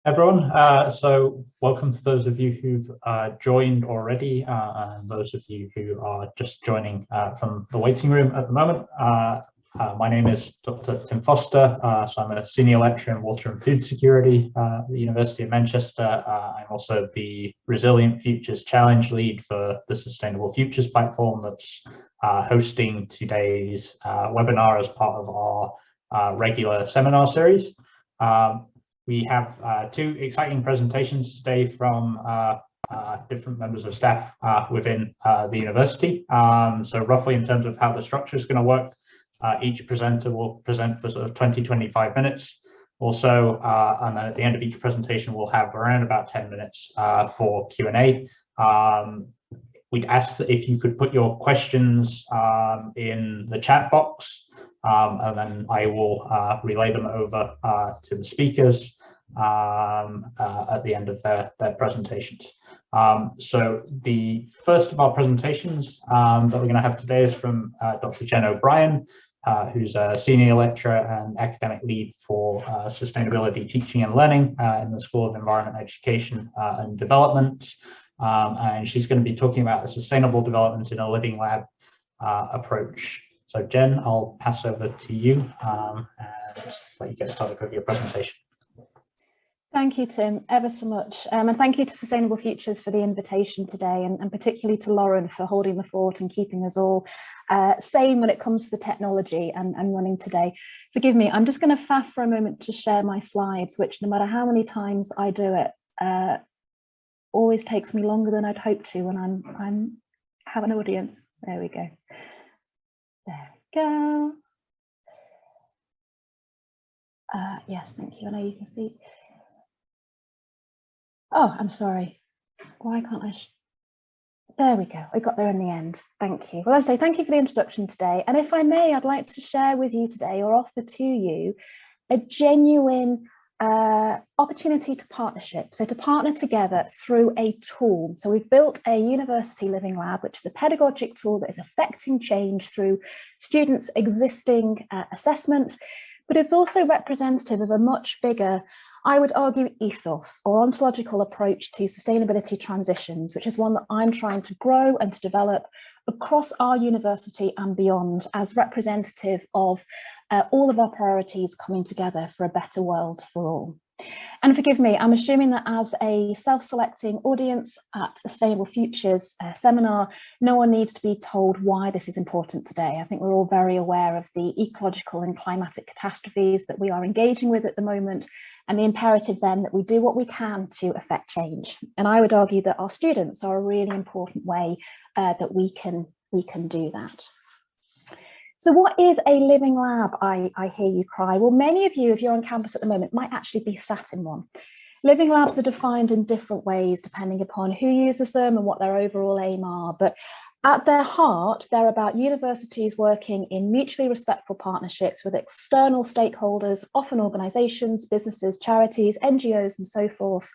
Everyone, so welcome to those of you who've joined already and those of you who are just joining from the waiting room at the moment. My name is Dr. Tim Foster, so I'm a senior lecturer in water and food security at the University of Manchester. I'm also the Resilient Futures Challenge lead for the Sustainable Futures platform that's hosting today's webinar as part of our regular seminar series. We have two exciting presentations today from different members of staff within the university. So roughly in terms of how the structure is going to work, each presenter will present for sort of 20-25 minutes or so, and then at the end of each presentation we'll have around about 10 minutes for Q&A. We'd ask that if you could put your questions in the chat box, and then I will relay them over to the speakers at the end of their presentations. So the first of our presentations that we're going to have today is from Dr. Jen O'Brien, who's a senior lecturer and academic lead for sustainability teaching and learning in the School of Environment, Education and Development. And she's going to be talking about a sustainable development in a living lab approach. So Jen, I'll pass over to you and let you get started with your presentation. Thank you, Tim, ever so much. And thank you to Sustainable Futures for the invitation today, and particularly to Lauren for holding the fort and keeping us all sane when it comes to the technology and running today. Forgive me, I'm just going to faff for a moment to share my slides, which no matter how many times I do it, always takes me longer than I'd hoped to when I'm have an audience. There we go. There we go. Yes, thank you. I know you can see. Oh, I'm sorry. Why can't I? There we go. We got there in the end. Thank you. Well, as I say, thank you for the introduction today. And if I may, I'd like to share with you today, or offer to you, a genuine opportunity to partnership. So to partner together through a tool. So we've built a university living lab, which is a pedagogic tool that is affecting change through students' existing assessment, but it's also representative of a much bigger, I would argue, ethos or ontological approach to sustainability transitions, which is one that I'm trying to grow and to develop across our university and beyond as representative of all of our priorities coming together for a better world for all. And forgive me, I'm assuming that as a self-selecting audience at the Sustainable Futures seminar, no one needs to be told why this is important today. I think we're all very aware of the ecological and climatic catastrophes that we are engaging with at the moment, and the imperative then that we do what we can to affect change. And I would argue that our students are a really important way that we can do that. So what is a living lab, I hear you cry? Well, many of you, if you're on campus at the moment, might actually be sat in one. Living labs are defined in different ways, depending upon who uses them and what their overall aim are. But at their heart, they're about universities working in mutually respectful partnerships with external stakeholders, often organisations, businesses, charities, NGOs, and so forth,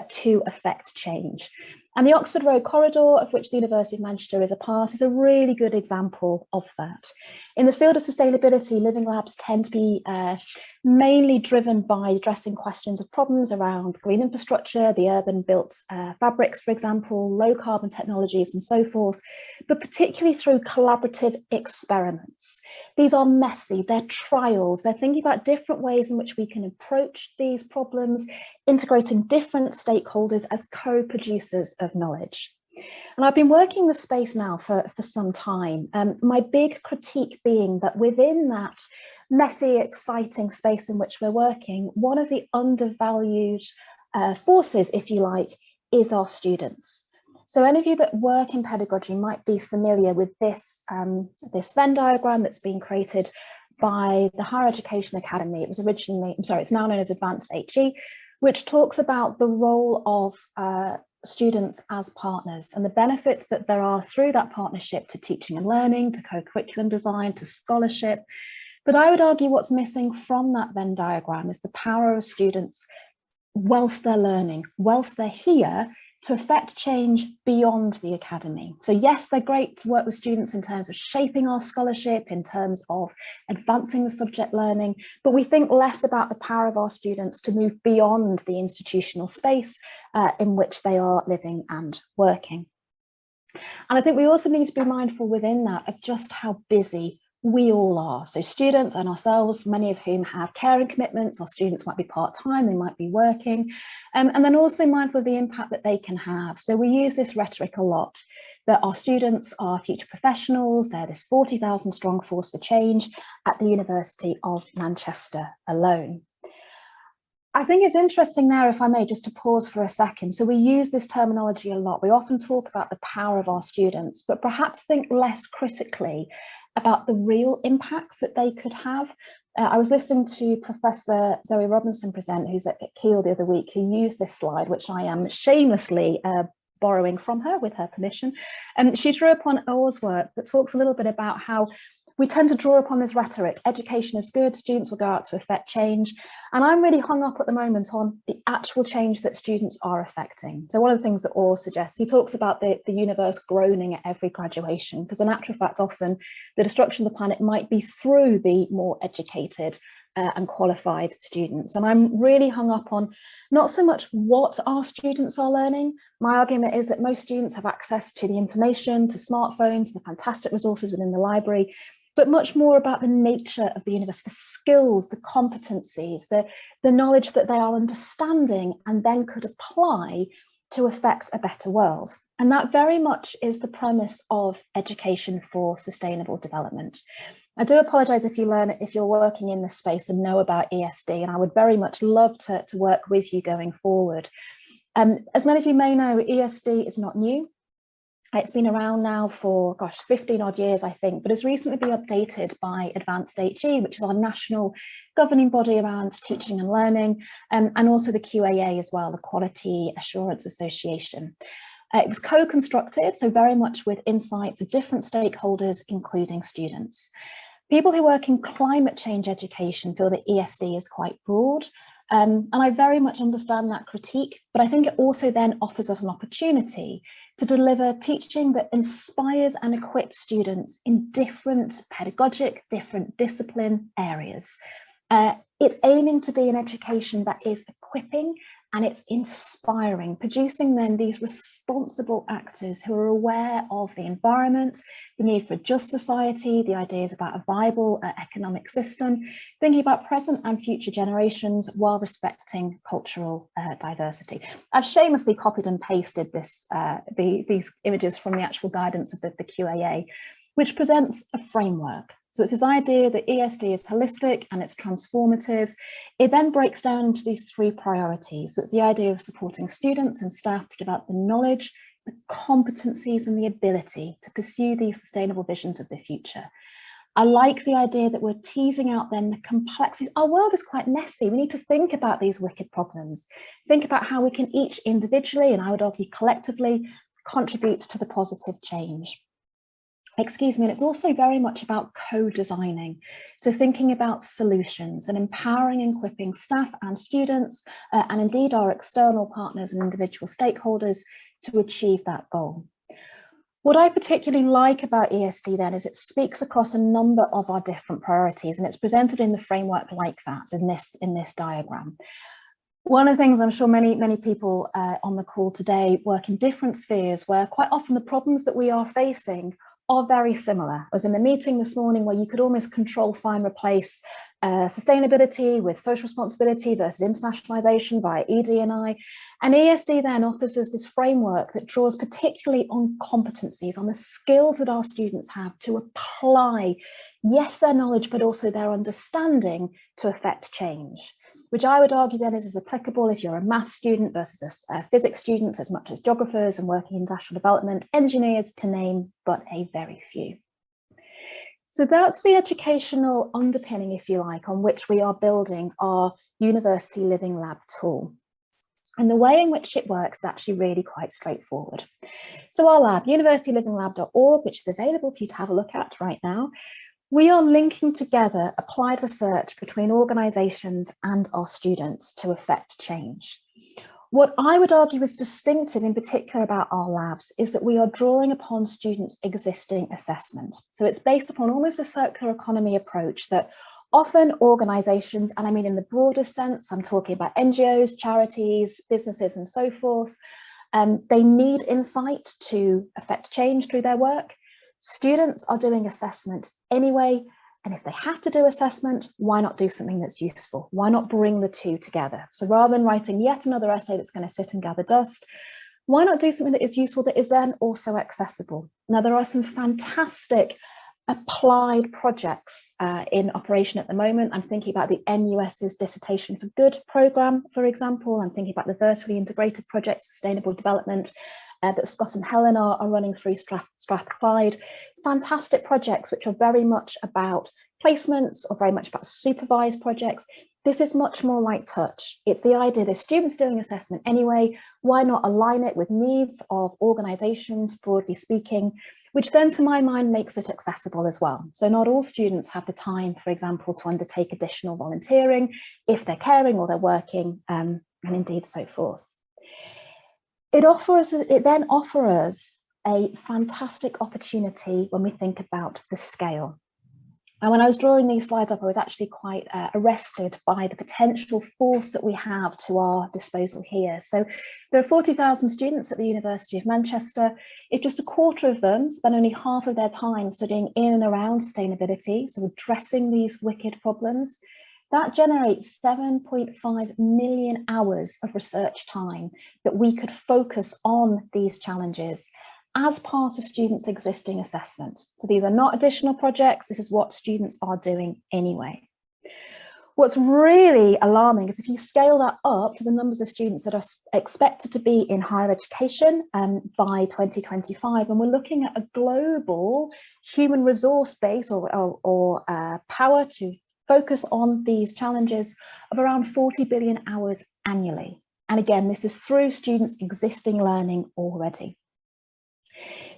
to affect change. And the Oxford Road Corridor, of which the University of Manchester is a part, is a really good example of that. In the field of sustainability, living labs tend to be mainly driven by addressing questions of problems around green infrastructure, the urban built fabrics, for example, low carbon technologies and so forth, but particularly through collaborative experiments. These are messy, they're trials, they're thinking about different ways in which we can approach these problems, integrating different stakeholders as co-producers of knowledge. And I've been working in the space now for some time. My big critique being that within that messy, exciting space in which we're working, one of the undervalued forces, if you like, is our students. So any of you that work in pedagogy might be familiar with this, this Venn diagram that's been created by the Higher Education Academy. It was originally, it's now known as Advanced HE, which talks about the role of students as partners and the benefits that there are through that partnership to teaching and learning, to co-curriculum design, to scholarship. But I would argue what's missing from that Venn diagram is the power of students whilst they're learning, whilst they're here, to affect change beyond the academy. So yes, they're great to work with students in terms of shaping our scholarship, in terms of advancing the subject learning, but we think less about the power of our students to move beyond the institutional space in which they are living and working. And I think we also need to be mindful within that of just how busy we all are. So students and ourselves, many of whom have caring commitments, or students might be part-time, they might be working, and then also mindful of the impact that they can have. So we use this rhetoric a lot, that our students are future professionals, they're this 40,000 strong force for change at the University of Manchester alone. I think it's interesting there, if I may, just to pause for a second. So we use this terminology a lot. We often talk about the power of our students, but perhaps think less critically about the real impacts that they could have. I was listening to Professor Zoe Robinson present, who's at Keele the other week, who used this slide, which I am shamelessly borrowing from her with her permission. And she drew upon Orr's work that talks a little bit about how we tend to draw upon this rhetoric. Education is good, students will go out to affect change. And I'm really hung up at the moment on the actual change that students are affecting. So one of the things that Orr suggests, he talks about the universe groaning at every graduation, because in actual fact, often the destruction of the planet might be through the more educated and qualified students. And I'm really hung up on not so much what our students are learning. My argument is that most students have access to the information, to smartphones, the fantastic resources within the library, but much more about the nature of the universe, the skills, the competencies, the knowledge that they are understanding and then could apply to affect a better world. And that very much is the premise of education for sustainable development. I do apologise if you're working in this space and know about ESD, and I would very much love to work with you going forward. As many of you may know, ESD is not new. It's been around now for, 15 odd years, I think, but has recently been updated by Advanced HE, which is our national governing body around teaching and learning, and also the QAA as well, the Quality Assurance Association. It was co-constructed, so very much with insights of different stakeholders, including students. People who work in climate change education feel that ESD is quite broad, and I very much understand that critique, but I think it also then offers us an opportunity to deliver teaching that inspires and equips students in different pedagogic, different discipline areas. It's aiming to be an education that is equipping and it's inspiring, producing then these responsible actors who are aware of the environment, the need for a just society, the ideas about a viable economic system, thinking about present and future generations while respecting cultural diversity. I've shamelessly copied and pasted these images from the actual guidance of the QAA, which presents a framework. So it's this idea that ESD is holistic and it's transformative. It then breaks down into these three priorities. So it's the idea of supporting students and staff to develop the knowledge, the competencies and the ability to pursue these sustainable visions of the future. I like the idea that we're teasing out then the complexities. Our world is quite messy. We need to think about these wicked problems, think about how we can each individually, and I would argue collectively, contribute to the positive change. Excuse me, and it's also very much about co-designing. So thinking about solutions and empowering and equipping staff and students, and indeed our external partners and individual stakeholders to achieve that goal. What I particularly like about ESD then is it speaks across a number of our different priorities, and it's presented in the framework like that in this diagram. One of the things I'm sure many people on the call today work in different spheres where quite often the problems that we are facing are very similar. I was in a meeting this morning where you could almost control, find, replace sustainability with social responsibility versus internationalization via ED&I. And ESD then offers us this framework that draws particularly on competencies, on the skills that our students have to apply, yes, their knowledge, but also their understanding to affect change, which I would argue then is as applicable if you're a math student versus a physics student, as much as geographers and working in industrial development, engineers to name but a very few. So that's the educational underpinning, if you like, on which we are building our University Living Lab tool. And the way in which it works is actually really quite straightforward. So our lab, universitylivinglab.org, which is available for you to have a look at right now, we are linking together applied research between organisations and our students to affect change. What I would argue is distinctive in particular about our labs is that we are drawing upon students' existing assessment. So it's based upon almost a circular economy approach that often organisations, and I mean in the broader sense, I'm talking about NGOs, charities, businesses and so forth, they need insight to affect change through their work. Students are doing assessment anyway, and if they have to do assessment, why not do something that's useful? Why not bring the two together? So rather than writing yet another essay that's going to sit and gather dust, why not do something that is useful that is then also accessible? Now, there are some fantastic applied projects in operation at the moment. I'm thinking about the NUS's Dissertation for Good programme, for example. I'm thinking about the vertically integrated project Sustainable Development that Scott and Helen are running through Strathclyde. Fantastic projects which are very much about placements or very much about supervised projects. This is much more like touch. It's the idea that students doing assessment anyway, why not align it with needs of organisations, broadly speaking, which then to my mind makes it accessible as well. So not all students have the time, for example, to undertake additional volunteering if they're caring or they're working, and indeed so forth. It then offers a fantastic opportunity when we think about the scale. And when I was drawing these slides up, I was actually quite arrested by the potential force that we have to our disposal here. So there are 40,000 students at the University of Manchester. If just a quarter of them spend only half of their time studying in and around sustainability, so addressing these wicked problems, that generates 7.5 million hours of research time that we could focus on these challenges as part of students' existing assessment. So these are not additional projects, this is what students are doing anyway. What's really alarming is if you scale that up to the numbers of students that are expected to be in higher education by 2025, and we're looking at a global human resource base or power to focus on these challenges of around 40 billion hours annually. And again, this is through students' existing learning already.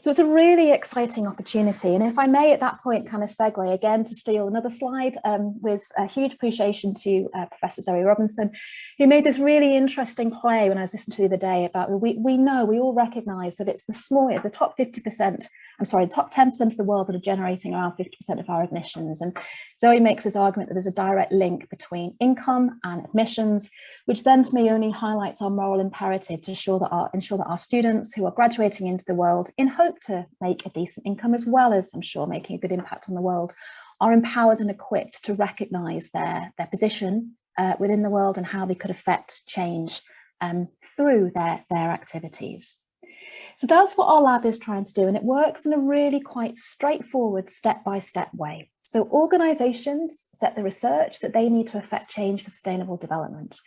So it's a really exciting opportunity. And if I may at that point kind of segue again to steal another slide with a huge appreciation to Professor Zoe Robinson, who made this really interesting play when I was listening to the other day about, we all recognise that it's the top 50%, the top 10% of the world that are generating around 50% of our admissions. And Zoe makes this argument that there's a direct link between income and admissions, which then to me only highlights our moral imperative to ensure that our students who are graduating into the world in hope to make a decent income, as well as I'm sure making a good impact on the world, are empowered and equipped to recognise their position within the world and how they could affect change through their activities. So that's what our lab is trying to do, and it works in a really quite straightforward step-by-step way. So organisations set the research that they need to affect change for sustainable development.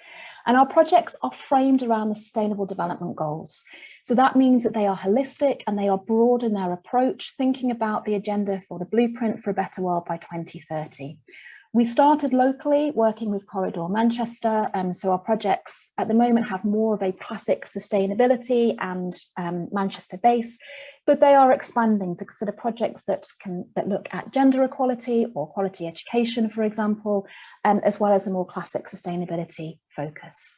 And our projects are framed around the sustainable development goals. So that means that they are holistic and they are broad in their approach, thinking about the agenda for the blueprint for a better world by 2030. We started locally working with Corridor Manchester, so our projects at the moment have more of a classic sustainability and Manchester base, but they are expanding to consider projects that look at gender equality or quality education, for example, as well as the more classic sustainability focus.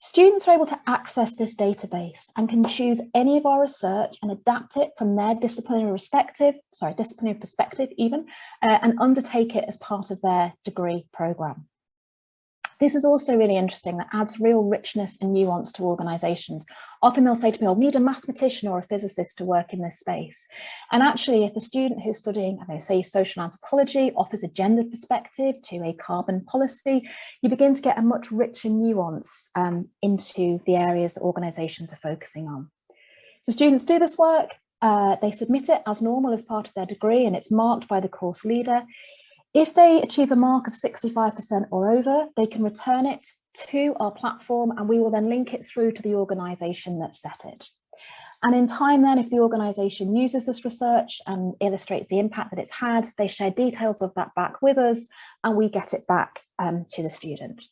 Students are able to access this database and can choose any of our research and adapt it from their disciplinary perspective even, and undertake it as part of their degree programme. This is also really interesting, that adds real richness and nuance to organisations. Often they'll say to me, oh, we need a mathematician or a physicist to work in this space. And actually, if a student who's studying, say, social anthropology offers a gender perspective to a carbon policy, you begin to get a much richer nuance into the areas that organisations are focusing on. So students do this work, they submit it as normal as part of their degree, and it's marked by the course leader. If they achieve a mark of 65% or over, they can return it to our platform and we will then link it through to the organisation that set it. And in time then, if the organisation uses this research and illustrates the impact that it's had, they share details of that back with us and we get it back to the student.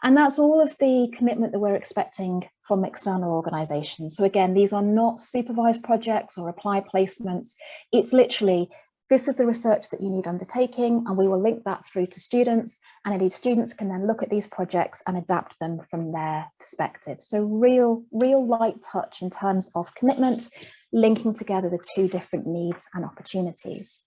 And that's all of the commitment that we're expecting from external organisations. So again, these are not supervised projects or applied placements. It's literally this is the research that you need undertaking, and we will link that through to students, and indeed students can then look at these projects and adapt them from their perspective. So real light touch in terms of commitment, linking together the two different needs and opportunities.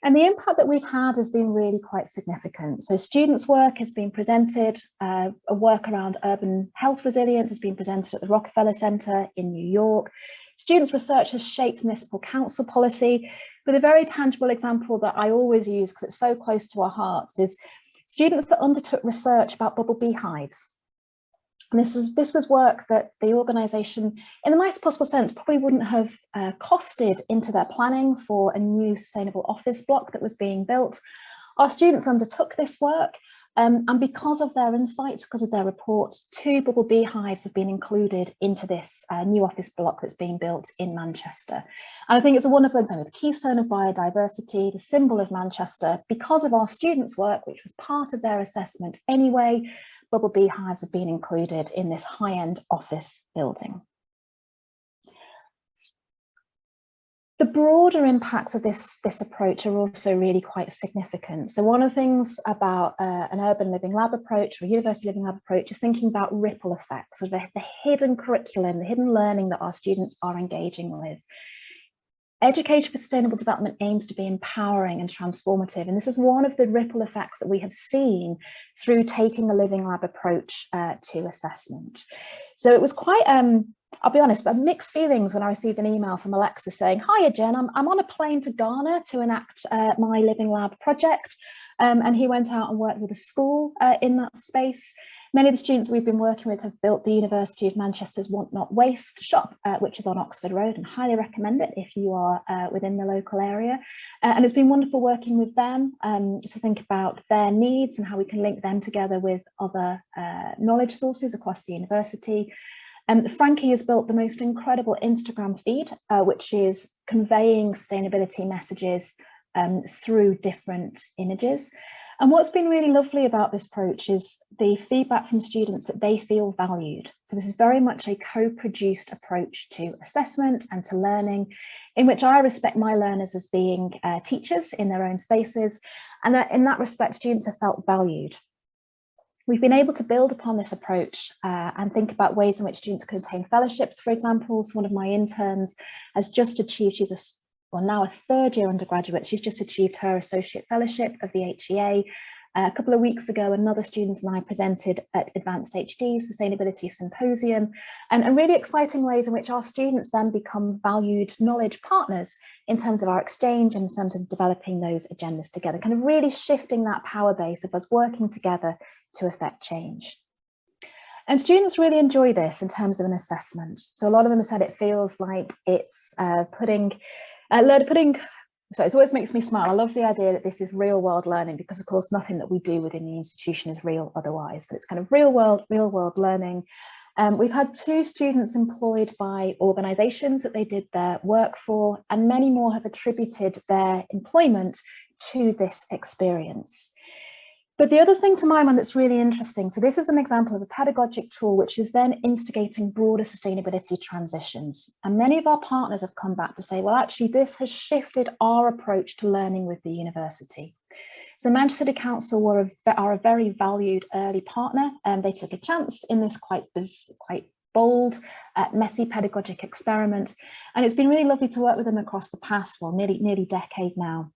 And the impact that we've had has been really quite significant. So students' work has been presented, a work around urban health resilience has been presented at the Rockefeller Center in New York. Students' research has shaped municipal council policy, but a very tangible example that I always use because it's so close to our hearts is students that undertook research about bubble beehives. And this was work that the organisation, in the nicest possible sense, probably wouldn't have costed into their planning for a new sustainable office block that was being built. Our students undertook this work, and because of their insight, because of their reports, 2 bubble beehives have been included into this new office block that's being built in Manchester. And I think it's a wonderful example, the keystone of biodiversity, the symbol of Manchester. Because of our students' work, which was part of their assessment anyway, bubble beehives have been included in this high-end office building. The broader impacts of this approach are also really quite significant. So one of the things about an urban living lab approach or a university living lab approach is thinking about ripple effects, so the hidden curriculum, the hidden learning that our students are engaging with. Education for Sustainable Development aims to be empowering and transformative, and this is one of the ripple effects that we have seen through taking a living lab approach to assessment. So it was quite, I'll be honest, but mixed feelings when I received an email from Alexa saying, "Hiya Jen, I'm on a plane to Ghana to enact my living lab project," and he went out and worked with a school in that space. Many of the students we've been working with have built the University of Manchester's Want Not Waste shop, which is on Oxford Road, and highly recommend it if you are within the local area. And it's been wonderful working with them to think about their needs and how we can link them together with other knowledge sources across the university. Frankie has built the most incredible Instagram feed, which is conveying sustainability messages through different images. And what's been really lovely about this approach is the feedback from students that they feel valued. So this is very much a co-produced approach to assessment and to learning, in which I respect my learners as being teachers in their own spaces. And that in that respect, students have felt valued. We've been able to build upon this approach and think about ways in which students can obtain fellowships, for example. So one of my interns has just achieved, she's now a third-year undergraduate, she's just achieved her associate fellowship of the HEA. A couple of weeks ago, another student and I presented at Advanced HD Sustainability Symposium, and really exciting ways in which our students then become valued knowledge partners in terms of our exchange and in terms of developing those agendas together, kind of really shifting that power base of us working together to affect change. And students really enjoy this in terms of an assessment. So a lot of them have said it feels like it's so it always makes me smile. I love the idea that this is real world learning, because of course nothing that we do within the institution is real otherwise, but it's kind of real world learning. We've had 2 students employed by organisations that they did their work for, and many more have attributed their employment to this experience. But the other thing to my mind that's really interesting, so this is an example of a pedagogic tool which is then instigating broader sustainability transitions. And many of our partners have come back to say, well, actually, this has shifted our approach to learning with the university. So Manchester City Council are a very valued early partner, and they took a chance in this quite bold, messy pedagogic experiment. And it's been really lovely to work with them across the past, well, nearly decade now.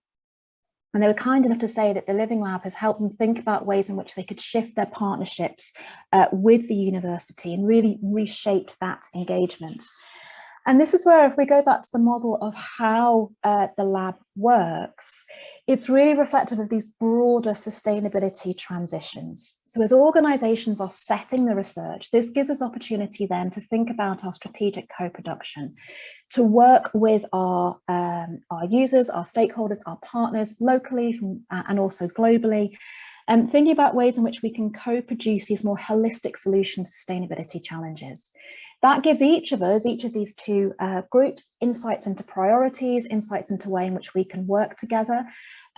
And they were kind enough to say that the Living Lab has helped them think about ways in which they could shift their partnerships with the university and really reshape that engagement. And this is where, if we go back to the model of how the lab works, it's really reflective of these broader sustainability transitions. So as organisations are setting the research, this gives us opportunity then to think about our strategic co-production, to work with our users, our stakeholders, our partners locally and also globally, and thinking about ways in which we can co-produce these more holistic solutions to sustainability challenges. That gives each of these 2 groups, insights into priorities, insights into the way in which we can work together.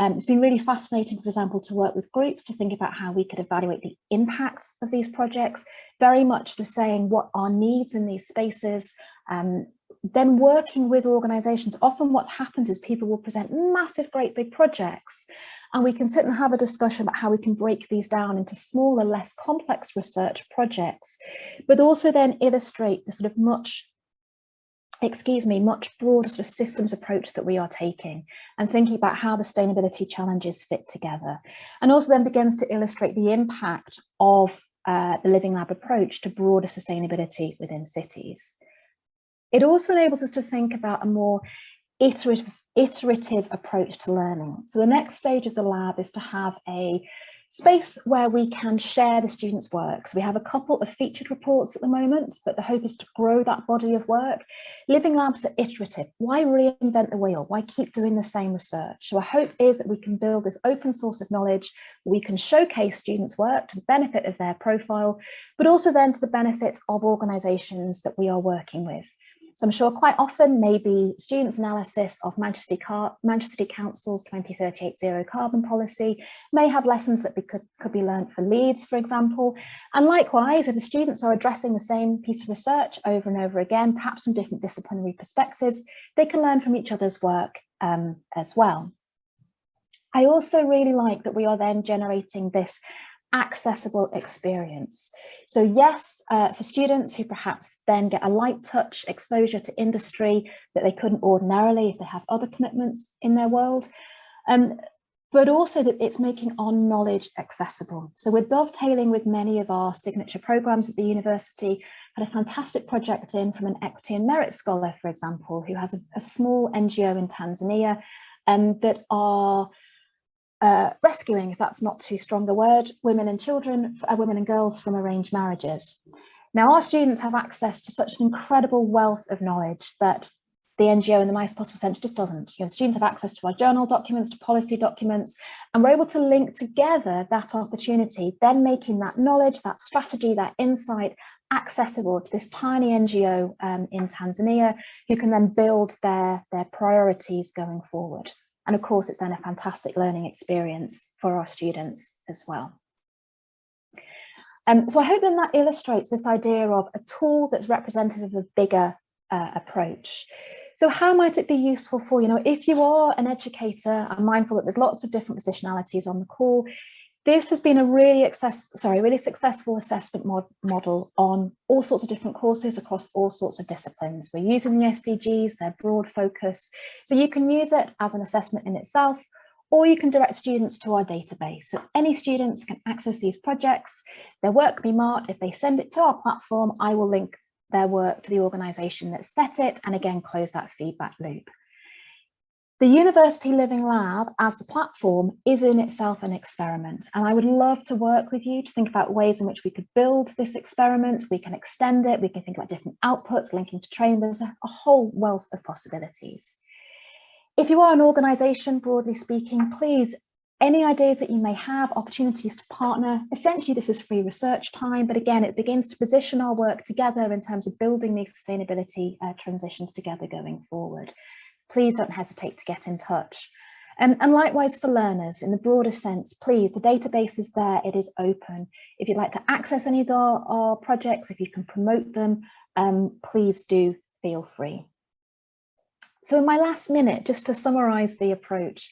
It's been really fascinating, for example, to work with groups to think about how we could evaluate the impact of these projects, very much to saying what our needs in these spaces, then working with organisations, often what happens is people will present massive, great big projects, and we can sit and have a discussion about how we can break these down into smaller, less complex research projects, but also then illustrate the sort of much broader sort of systems approach that we are taking, and thinking about how the sustainability challenges fit together, and also then begins to illustrate the impact of the Living Lab approach to broader sustainability within cities. It also enables us to think about a more iterative approach to learning. So the next stage of the lab is to have a space where we can share the students' work. So we have a couple of featured reports at the moment, but the hope is to grow that body of work. Living labs are iterative. Why reinvent the wheel? Why keep doing the same research? So our hope is that we can build this open source of knowledge. We can showcase students' work to the benefit of their profile, but also then to the benefit of organisations that we are working with. So I'm sure quite often maybe students' analysis of Manchester City Council's 2038 zero carbon policy may have lessons that could be learned for Leeds, for example. And likewise, if the students are addressing the same piece of research over and over again, perhaps from different disciplinary perspectives, they can learn from each other's work as well. I also really like that we are then generating this accessible experience. So yes, for students who perhaps then get a light touch exposure to industry that they couldn't ordinarily if they have other commitments in their world, but also that it's making our knowledge accessible. So we're dovetailing with many of our signature programs at the university. Had a fantastic project in from an equity and merit scholar, for example, who has a small NGO in Tanzania that are rescuing, if that's not too strong a word, women and girls from arranged marriages. Now, our students have access to such an incredible wealth of knowledge that the NGO in the nicest possible sense just doesn't. You know, students have access to our journal documents, to policy documents, and we're able to link together that opportunity, then making that knowledge, that strategy, that insight accessible to this tiny NGO in Tanzania, who can then build their priorities going forward. And of course, it's then a fantastic learning experience for our students as well. So I hope then that illustrates this idea of a tool that's representative of a bigger approach. So how might it be useful for, if you are an educator, I'm mindful that there's lots of different positionalities on the call. This has been a really successful assessment model on all sorts of different courses across all sorts of disciplines. We're using the SDGs, their broad focus. So you can use it as an assessment in itself, or you can direct students to our database. So any students can access these projects, their work can be marked. If they send it to our platform, I will link their work to the organisation that set it, and again, close that feedback loop. The University Living Lab as the platform is in itself an experiment, and I would love to work with you to think about ways in which we could build this experiment. We can extend it, we can think about different outputs linking to training. There's a whole wealth of possibilities. If you are an organisation, broadly speaking, please, any ideas that you may have, opportunities to partner, essentially this is free research time, but again, it begins to position our work together in terms of building these sustainability transitions together going forward. Please don't hesitate to get in touch. And likewise for learners, in the broader sense, please, the database is there, it is open. If you'd like to access any of our projects, if you can promote them, please do feel free. So in my last minute, just to summarise the approach,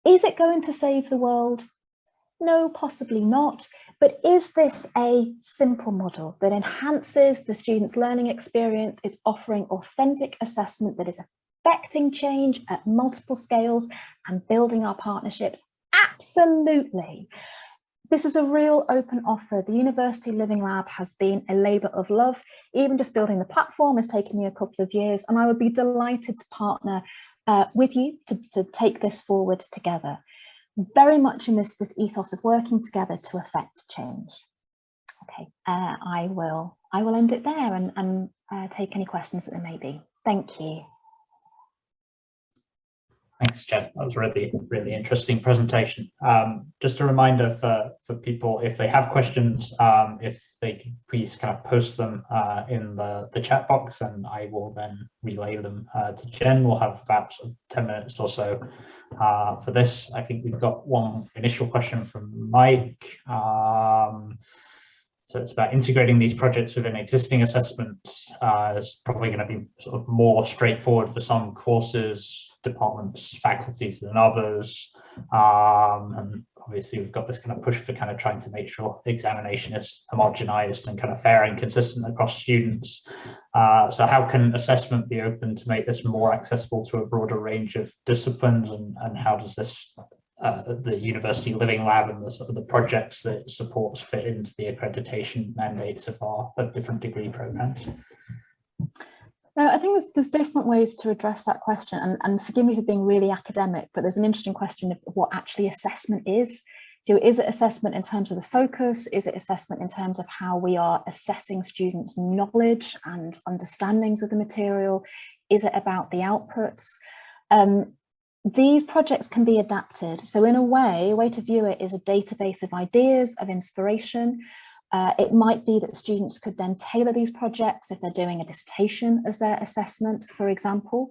is it going to save the world? No, possibly not. But is this a simple model that enhances the students' learning experience, is offering authentic assessment that is affecting change at multiple scales and building our partnerships? Absolutely. This is a real open offer. The University Living Lab has been a labour of love. Even just building the platform has taken me a couple of years, and I would be delighted to partner with you to take this forward together. Very much in this ethos of working together to affect change. Okay, I will end it there and take any questions that there may be. Thank you. Thanks, Jen. That was a really interesting presentation. Just a reminder for people, if they have questions, if they could please kind of post them in the chat box, and I will then relay them to Jen. We'll have about 10 minutes or so for this. I think we've got one initial question from Mike. So it's about integrating these projects within existing assessments. It's probably going to be sort of more straightforward for some courses, departments, faculties than others. And obviously we've got this kind of push for kind of trying to make sure the examination is homogenized and kind of fair and consistent across students. So how can assessment be open to make this more accessible to a broader range of disciplines, and how does this the University Living Lab and the projects that it supports fit into the accreditation mandates of different degree programs? I think there's different ways to address that question, and forgive me for being really academic, but there's an interesting question of what actually assessment is. So is it assessment in terms of the focus? Is it assessment in terms of how we are assessing students' knowledge and understandings of the material? Is it about the outputs? These projects can be adapted. So in a way to view it is a database of ideas, of inspiration. It might be that students could then tailor these projects if they're doing a dissertation as their assessment, for example.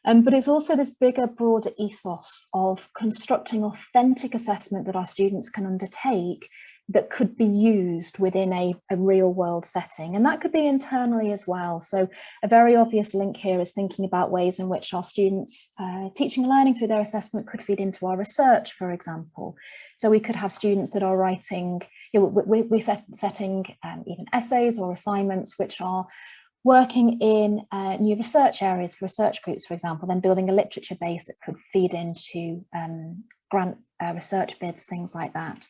But it's also this bigger, broader ethos of constructing authentic assessment that our students can undertake that could be used within a real world setting. And that could be internally as well. So a very obvious link here is thinking about ways in which our students teaching and learning through their assessment could feed into our research, for example. So we could have students that are writing, we're setting even essays or assignments which are working in new research areas for research groups, for example, then building a literature base that could feed into grant research bids, things like that.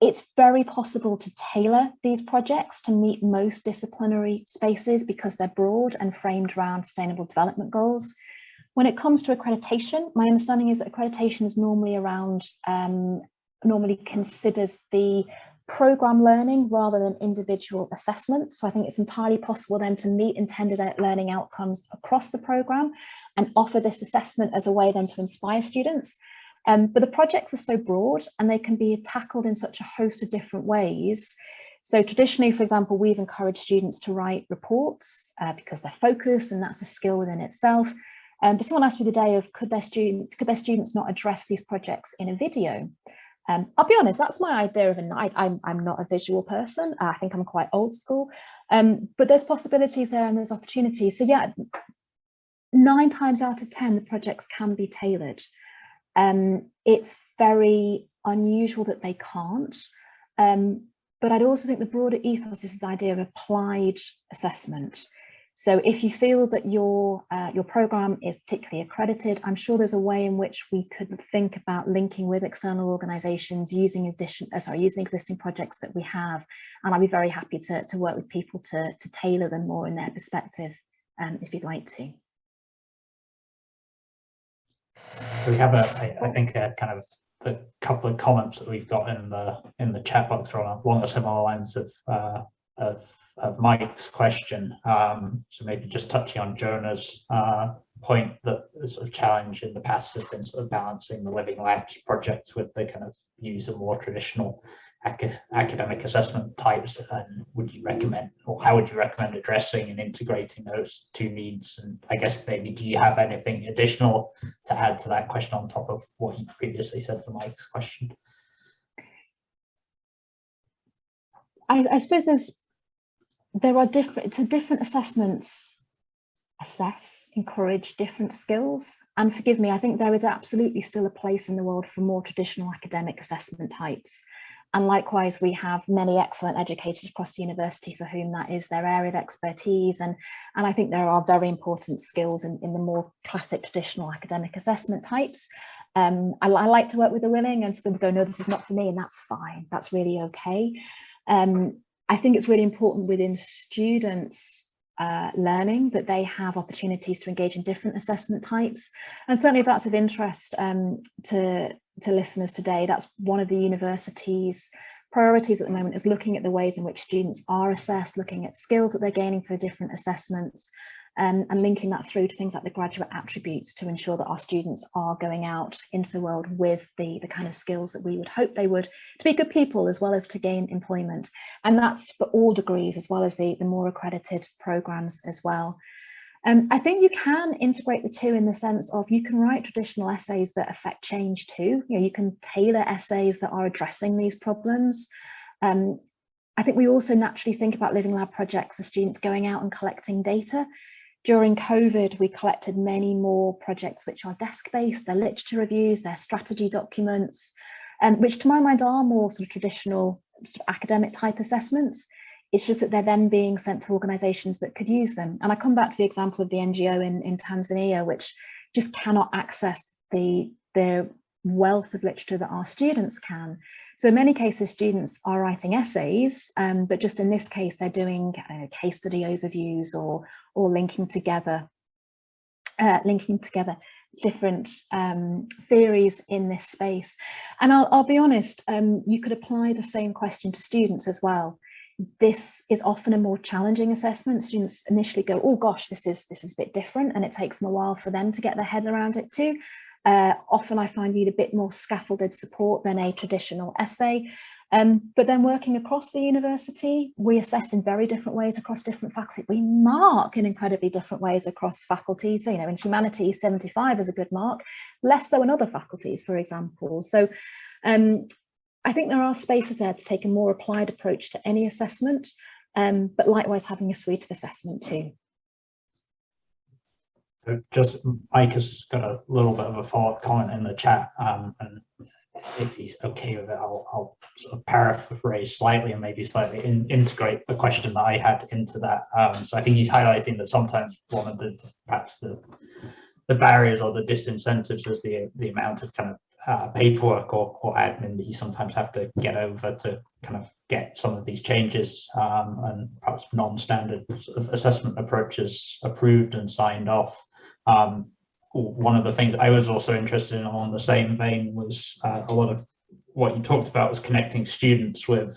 It's very possible to tailor these projects to meet most disciplinary spaces because they're broad and framed around sustainable development goals. When it comes to accreditation, my understanding is that accreditation is normally around, normally considers the program learning rather than individual assessments. So I think it's entirely possible then to meet intended learning outcomes across the program and offer this assessment as a way then to inspire students. But the projects are so broad and they can be tackled in such a host of different ways. So traditionally, for example, we've encouraged students to write reports because they're focused and that's a skill within itself. But someone asked me the day of could their students not address these projects in a video? I'll be honest, that's my idea of a night. I'm not a visual person. I think I'm quite old school, but there's possibilities there and there's opportunities. So yeah, 9 times out of 10, the projects can be tailored. It's very unusual that they can't, but I'd also think the broader ethos is the idea of applied assessment. So if you feel that your program is particularly accredited, I'm sure there's a way in which we could think about linking with external organisations using existing projects that we have, and I'd be very happy to work with people to tailor them more in their perspective, if you'd like to. We have I think a kind of the couple of comments that we've got in the chat box are along the similar lines of Mike's question. So maybe just touching on Jonah's point that the sort of challenge in the past has been sort of balancing the Living Labs projects with the kind of use of more traditional academic assessment types. And would you recommend, or how would you recommend addressing and integrating those two needs? And I guess maybe do you have anything additional to add to that question on top of what you previously said for Mike's question? I suppose there are different assessments encourage different skills, and forgive me, I think there is absolutely still a place in the world for more traditional academic assessment types, and likewise we have many excellent educators across the university for whom that is their area of expertise, and I think there are very important skills in the more classic traditional academic assessment types. I like to work with the willing, and some people go, no, this is not for me, and that's fine, that's really okay. I think it's really important within students learning that they have opportunities to engage in different assessment types, and certainly if that's of interest to listeners today, that's one of the university's priorities at the moment, is looking at the ways in which students are assessed, looking at skills that they're gaining for different assessments, and linking that through to things like the graduate attributes to ensure that our students are going out into the world with the kind of skills that we would hope they would, to be good people as well as to gain employment. And that's for all degrees as well as the more accredited programs as well. I think you can integrate the two in the sense of you can write traditional essays that affect change too. You know, you can tailor essays that are addressing these problems. I think we also naturally think about Living Lab projects as students going out and collecting data. During COVID, we collected many more projects which are desk-based, they're literature reviews, they're strategy documents, which to my mind are more sort of traditional sort of academic type assessments. It's just that they're then being sent to organisations that could use them. And I come back to the example of the NGO in Tanzania, which just cannot access the wealth of literature that our students can. So in many cases, students are writing essays, but just in this case, they're doing case study overviews or linking together different theories in this space. And I'll be honest, you could apply the same question to students as well. This is often a more challenging assessment. Students initially go, oh gosh, this is a bit different, and it takes them a while for them to get their head around it too. Often I find you need a bit more scaffolded support than a traditional essay. But then working across the university, we assess in very different ways across different faculty. We mark in incredibly different ways across faculties. So, in humanities, 75 is a good mark, less so in other faculties, for example. So I think there are spaces there to take a more applied approach to any assessment, but likewise having a suite of assessment too. Just Mike has got a little bit of a follow-up comment in the chat, and if he's okay with it, I'll sort of paraphrase slightly and maybe slightly integrate the question that I had into that. So I think he's highlighting that sometimes one of perhaps the barriers or the disincentives is the amount of kind of paperwork or admin that you sometimes have to get over to kind of get some of these changes and perhaps non-standard sort of assessment approaches approved and signed off. One of the things I was also interested in along the same vein was a lot of what you talked about was connecting students with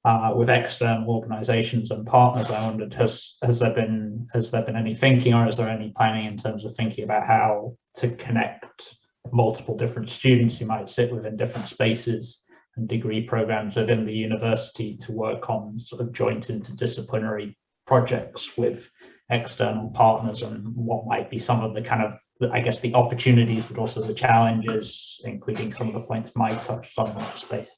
external organizations and partners. I wondered, has there been any thinking, or is there any planning in terms of thinking about how to connect multiple different students who might sit within different spaces and degree programs within the university to work on sort of joint interdisciplinary projects with external partners, and what might be some of the kind of, I guess, the opportunities, but also the challenges, including some of the points Mike touched on in that space?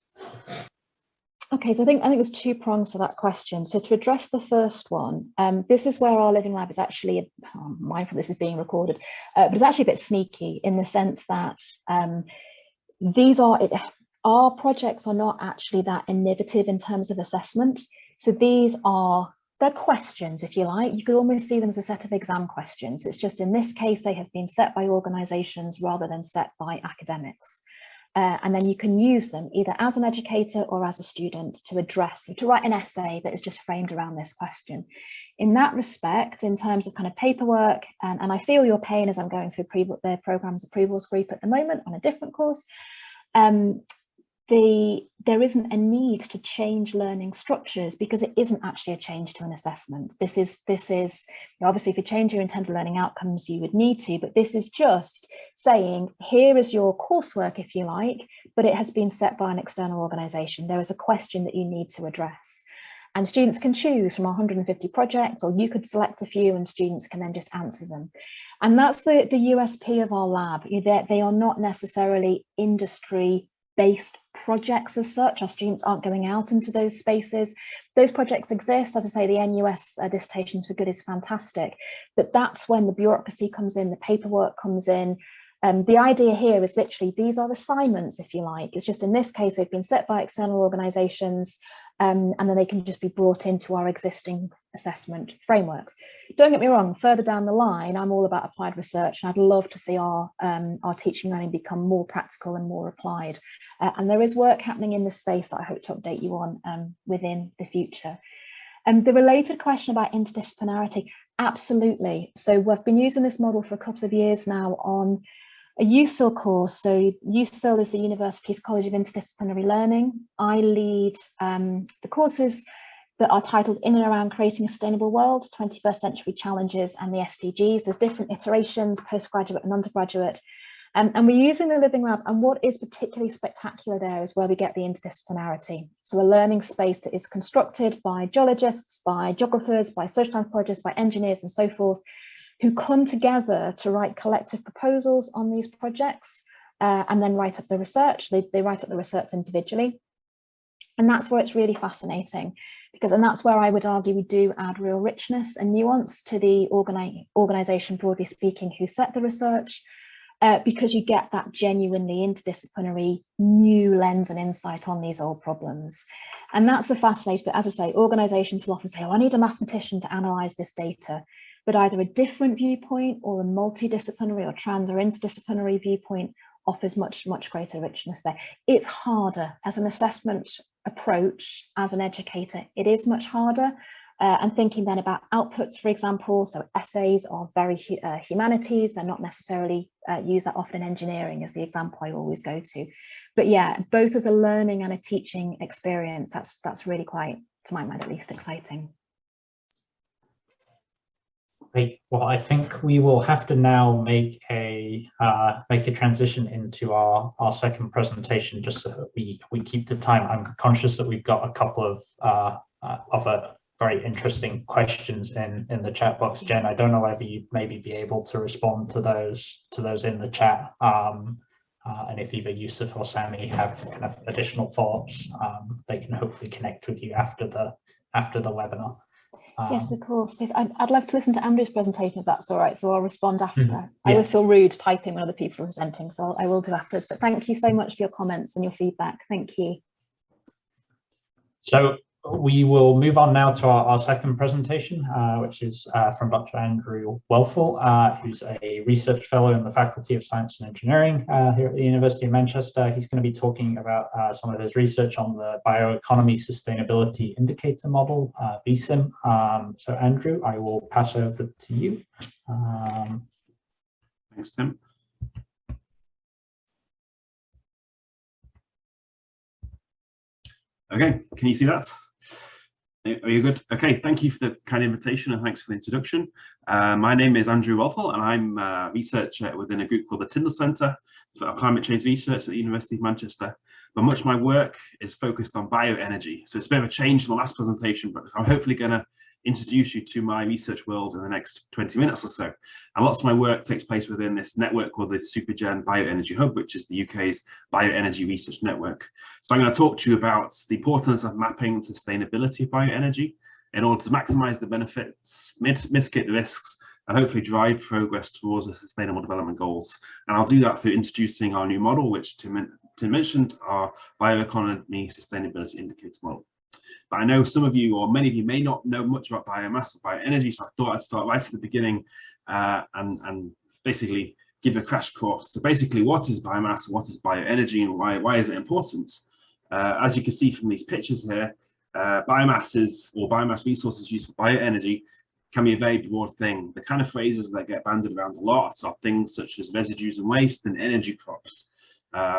Okay, so I think there's two prongs to that question. So to address the first one, this is where our Living Lab is actually, I'm mindful this is being recorded, but it's actually a bit sneaky in the sense that our projects are not actually that innovative in terms of assessment. So they're questions, if you like. You could almost see them as a set of exam questions. It's just in this case, they have been set by organizations rather than set by academics. And then you can use them either as an educator or as a student to write an essay that is just framed around this question. In that respect, in terms of kind of paperwork, and I feel your pain as I'm going through the program's approvals group at the moment on a different course, there isn't a need to change learning structures because it isn't actually a change to an assessment. This is obviously, if you change your intended learning outcomes, you would need to, but this is just saying, here is your coursework, if you like, but it has been set by an external organization. There is a question that you need to address. And students can choose from 150 projects, or you could select a few and students can then just answer them. And that's the USP of our lab. They are not necessarily industry-based projects as such. Our students aren't going out into those spaces. Those projects exist. As I say, the NUS Dissertations for Good is fantastic, but that's when the bureaucracy comes in, the paperwork comes in. The idea here is literally, these are assignments, if you like. It's just in this case, they've been set by external organizations, and then they can just be brought into our existing assessment frameworks. Don't get me wrong, further down the line, I'm all about applied research, and I'd love to see our teaching learning become more practical and more applied. And there is work happening in this space that I hope to update you on within the future. The related question about interdisciplinarity, absolutely. So we've been using this model for a couple of years now on a USIL course. So USIL is the University's College of Interdisciplinary Learning. I lead the courses that are titled In and Around Creating a Sustainable World, 21st Century Challenges and the SDGs. There's different iterations, postgraduate and undergraduate. And we're using the Living Lab, and what is particularly spectacular there is where we get the interdisciplinarity. So a learning space that is constructed by geologists, by geographers, by social anthropologists, by engineers and so forth, who come together to write collective proposals on these projects and then write up the research. They write up the research individually. And that's where it's really fascinating, and that's where I would argue we do add real richness and nuance to the organisation, broadly speaking, who set the research, because you get that genuinely interdisciplinary new lens and insight on these old problems. And that's the fascinating bit. As I say, organisations will often say, oh, I need a mathematician to analyse this data, but either a different viewpoint or a multidisciplinary or trans or interdisciplinary viewpoint offers much greater richness there. It's harder as an assessment approach, as an educator, it is much harder. And thinking then about outputs, for example, so essays are very humanities, they're not necessarily used that often in engineering as the example I always go to. But yeah, both as a learning and a teaching experience, that's really quite, to my mind at least, exciting. Great. Well, I think we will have to now make a transition into our second presentation, just so that we keep the time. I'm conscious that we've got a couple of other very interesting questions in the chat box. Jen, I don't know whether you maybe be able to respond to those in the chat, and if either Yusuf or Sami have kind of additional thoughts, they can hopefully connect with you after the webinar. Yes, of course, please. I'd love to listen to Andrew's presentation if that's all right, so I'll respond after. Yeah. I always feel rude typing when other people are presenting, so I will do afterwards. But thank you so much for your comments and your feedback. Thank you. So we will move on now to our second presentation, which is from Dr. Andrew Welfle, who's a research fellow in the Faculty of Science and Engineering here at the University of Manchester. He's going to be talking about some of his research on the Bioeconomy Sustainability Indicator Model, BSIM. So Andrew, I will pass over to you. Thanks, Tim. Okay, can you see that? Are you good? Okay, thank you for the kind invitation and thanks for the introduction. My name is Andrew Welfle and I'm a researcher within a group called the Tyndall Centre for Climate Change Research at the University of Manchester. But much of my work is focused on bioenergy. So it's a bit of a change from the last presentation, but I'm hopefully going to introduce you to my research world in the next 20 minutes or so. And lots of my work takes place within this network called the Supergen Bioenergy Hub, which is the UK's bioenergy research network. So I'm going to talk to you about the importance of mapping the sustainability of bioenergy in order to maximize the benefits, mitigate the risks, and hopefully drive progress towards the sustainable development goals. And I'll do that through introducing our new model, which Tim mentioned, our Bioeconomy Sustainability Indicator Model. But I know some of you, or many of you, may not know much about biomass or bioenergy, so I thought I'd start right at the beginning and basically give a crash course. So basically, what is biomass, what is bioenergy, and why is it important? As you can see from these pictures here, biomasses or biomass resources used for bioenergy can be a very broad thing. The kind of phrases that get bandied around a lot are things such as residues and waste and energy crops.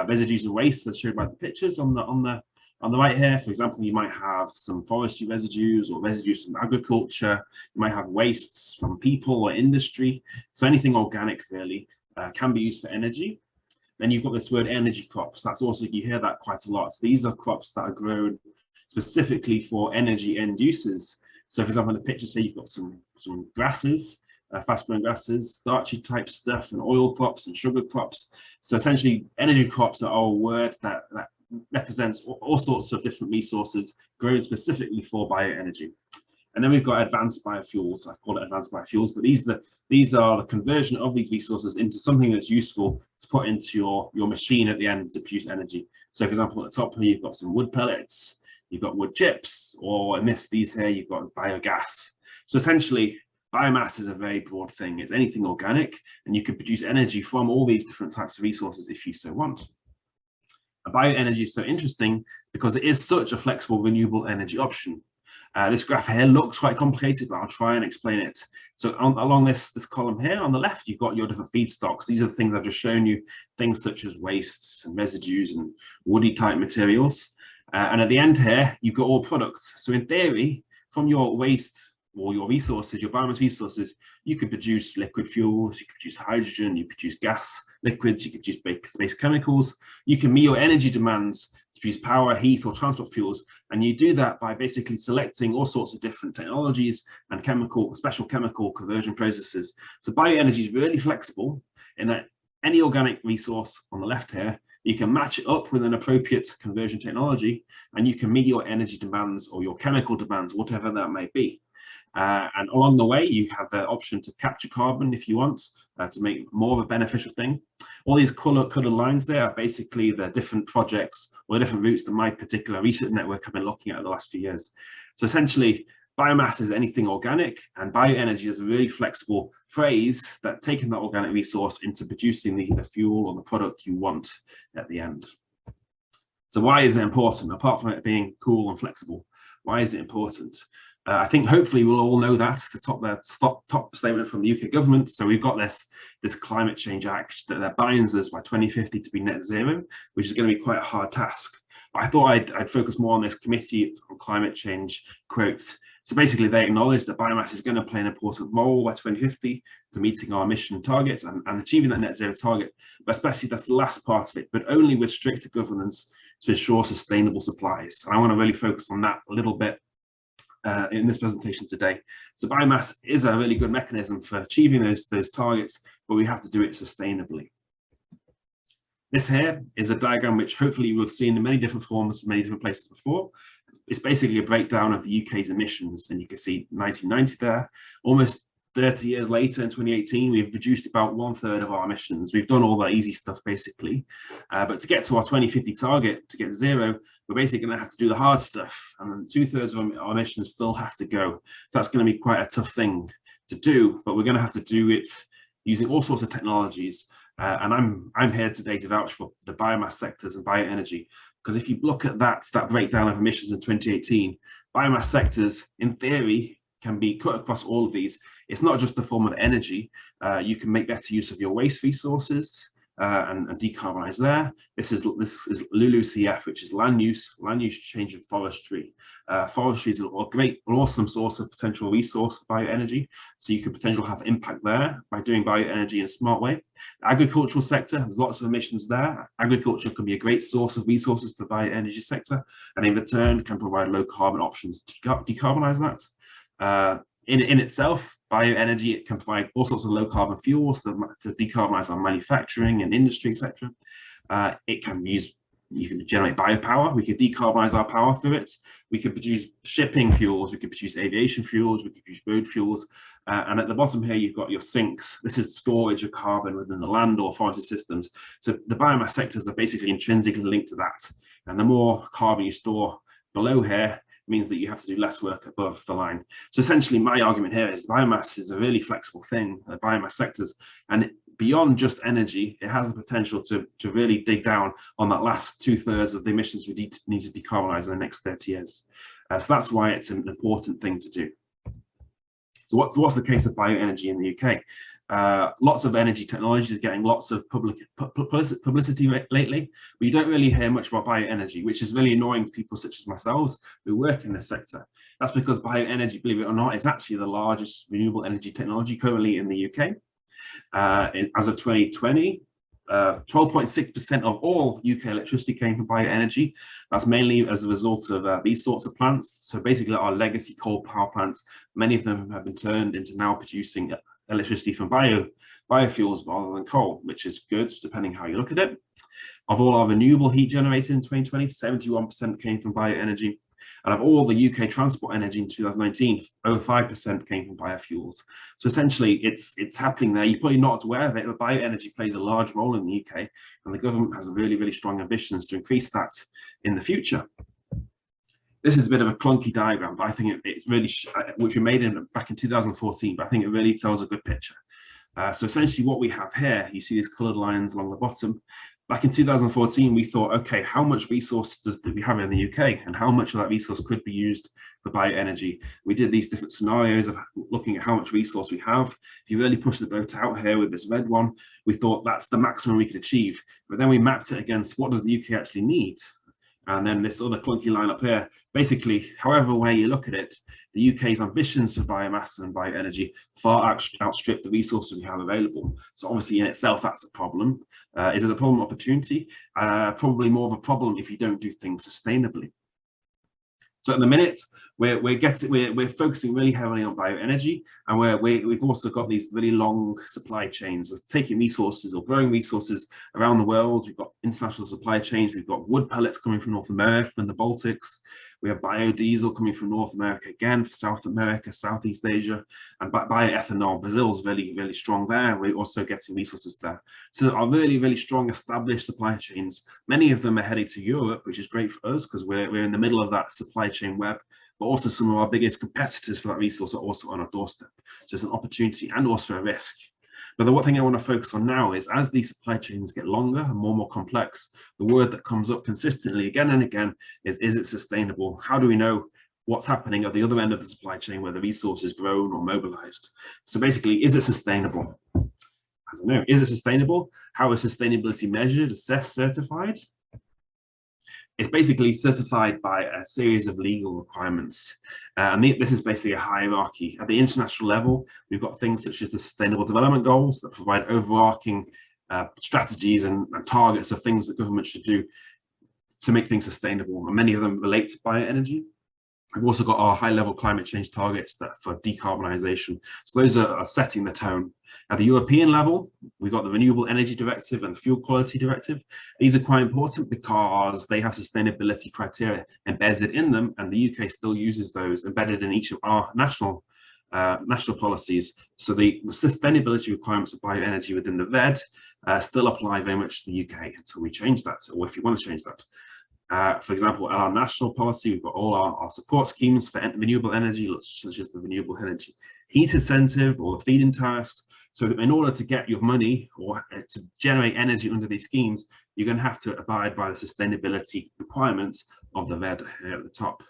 Residues and waste, as shown by the pictures on the right here, for example, you might have some forestry residues or residues from agriculture. You might have wastes from people or industry. So anything organic really can be used for energy. Then you've got this word energy crops. That's also, you hear that quite a lot. So these are crops that are grown specifically for energy end uses. So for example, in the pictures here, you've got some grasses, fast growing grasses, starchy type stuff, and oil crops and sugar crops. So essentially energy crops are a word that represents all sorts of different resources grown specifically for bioenergy. And then we've got advanced biofuels. I call it advanced biofuels, but these are the conversion of these resources into something that's useful to put into your machine at the end to produce energy. So for example, at the top here, you've got some wood pellets, you've got wood chips, or in these here, you've got biogas. So essentially, biomass is a very broad thing. It's anything organic, and you can produce energy from all these different types of resources if you so want. Bioenergy is so interesting because it is such a flexible renewable energy option. This graph here looks quite complicated, but I'll try and explain it. So along this column here on the left, you've got your different feedstocks. These are the things I've just shown you, things such as wastes and residues and woody type materials. And at the end here, you've got all products. So in theory, from your waste or your resources, your biomass resources, you could produce liquid fuels, you could produce hydrogen, you could produce gas, liquids, you could produce base chemicals. You can meet your energy demands to produce power, heat, or transport fuels. And you do that by basically selecting all sorts of different technologies and special chemical conversion processes. So bioenergy is really flexible in that any organic resource on the left here You can match it up with an appropriate conversion technology, and you can meet your energy demands or your chemical demands, whatever that may be. And along the way, you have the option to capture carbon if you want, to make more of a beneficial thing. All these colored lines there are basically the different projects or the different routes that my particular research network have been looking at the last few years. So essentially, biomass is anything organic, and bioenergy is a really flexible phrase that taking that organic resource into producing the fuel or the product you want at the end. So why is it important? Apart from it being cool and flexible, why is it important? I think hopefully we'll all know that the top statement from the UK government. So we've got this Climate Change Act that binds us by 2050 to be net zero, which is going to be quite a hard task. But I thought I'd focus more on this Committee on Climate Change quote. So basically, they acknowledge that biomass is going to play an important role by 2050 to meeting our emission targets and achieving that net zero target, but especially that's the last part of it, but only with stricter governance to ensure sustainable supplies. And I want to really focus on that a little bit in this presentation today. So biomass is a really good mechanism for achieving those targets, but we have to do it sustainably. This here is a diagram which hopefully you will have seen in many different forms, many different places before. It's basically a breakdown of the UK's emissions, and you can see 1990 there. Almost 30 years later, in 2018, we've reduced about 1/3 of our emissions. We've done all the easy stuff basically, but to get to our 2050 target, to get zero, we're basically going to have to do the hard stuff, and then 2/3 of our emissions still have to go. So that's going to be quite a tough thing to do, but we're going to have to do it using all sorts of technologies. And I'm here today to vouch for the biomass sectors and bioenergy, because if you look at that breakdown of emissions in 2018, biomass sectors, in theory, can be cut across all of these. It's not just the form of energy. You can make better use of your waste resources and decarbonize there. This is LULUCF, which is land use change in forestry. Forestry is an awesome source of potential resource bioenergy, so you could potentially have impact there by doing bioenergy in a smart way. The agricultural sector, there's lots of emissions there. Agriculture can be a great source of resources to the bioenergy sector, and in return can provide low carbon options to decarbonize that. In itself, bioenergy, it can provide all sorts of low carbon fuels to decarbonize our manufacturing and industry, etc. You can generate biopower. We could decarbonize our power through it. We could produce shipping fuels. We could produce aviation fuels. We could produce road fuels. And at the bottom here, you've got your sinks. This is storage of carbon within the land or forestry systems. So the biomass sectors are basically intrinsically linked to that. And the more carbon you store below here means that you have to do less work above the line. So essentially, my argument here is biomass is a really flexible thing, the biomass sectors, and beyond just energy, it has the potential to really dig down on that last 2/3 of the emissions we need to decarbonize in the next 30 years. So that's why it's an important thing to do. So what's the case of bioenergy in the UK? Lots of energy technologies are getting lots of publicity lately, but you don't really hear much about bioenergy, which is really annoying to people such as myself who work in this sector. That's because bioenergy, believe it or not, is actually the largest renewable energy technology currently in the UK. As of 2020, 12.6% of all UK electricity came from bioenergy. That's mainly as a result of these sorts of plants. So basically our legacy coal power plants, many of them have been turned into now producing electricity from biofuels rather than coal, which is good depending how you look at it. Of all our renewable heat generated in 2020, 71% came from bioenergy. And of all the UK transport energy in 2019, over 5% came from biofuels. So essentially, it's happening there. You're probably not aware of it, but bioenergy plays a large role in the UK, and the government has really, really strong ambitions to increase that in the future. This is a bit of a clunky diagram, but I think it really, which we made back in 2014, but I think it really tells a good picture. So essentially what we have here, you see these coloured lines along the bottom. Back in 2014, we thought, okay, how much resource do we have in the UK, and how much of that resource could be used for bioenergy? We did these different scenarios of looking at how much resource we have. If you really push the boat out here with this red one, we thought that's the maximum we could achieve. But then we mapped it against what does the UK actually need? And then this other clunky line up here, basically, however way you look at it, the UK's ambitions for biomass and bioenergy far outstrip the resources we have available. So obviously in itself, that's a problem. Is it a problem opportunity? Probably more of a problem if you don't do things sustainably. So at the minute, we're focusing really heavily on bioenergy, and we've also got these really long supply chains. We're taking resources or growing resources around the world. We've got international supply chains. We've got wood pellets coming from North America and the Baltics. We have biodiesel coming from North America again, South America, Southeast Asia, and bioethanol. Brazil's really, really strong there. We're also getting resources there. So our really, really strong established supply chains, many of them are headed to Europe, which is great for us because we're in the middle of that supply chain web, but also some of our biggest competitors for that resource are also on our doorstep. So it's an opportunity and also a risk. But the one thing I want to focus on now is as these supply chains get longer and more complex, the word that comes up consistently again and again is it sustainable? How do we know what's happening at the other end of the supply chain where the resource is grown or mobilized? So basically, is it sustainable? I don't know. Is it sustainable? How is sustainability measured, assessed, certified? It's basically certified by a series of legal requirements. And this is basically a hierarchy. At the international level, we've got things such as the Sustainable Development Goals that provide overarching strategies and targets of things that governments should do to make things sustainable. And many of them relate to bioenergy. We've also got our high-level climate change targets that for decarbonisation. So those are setting the tone. At the European level, we've got the Renewable Energy Directive and the Fuel Quality Directive. These are quite important because they have sustainability criteria embedded in them, and the UK still uses those embedded in each of our national policies. So the sustainability requirements of bioenergy within the RED still apply very much to the UK until we change that, or if you want to change that. For example, at our national policy, we've got all our support schemes for renewable energy, such as the renewable energy heat incentive or the feed-in tariffs. So in order to get your money or to generate energy under these schemes, you're going to have to abide by the sustainability requirements of the RED here at the top.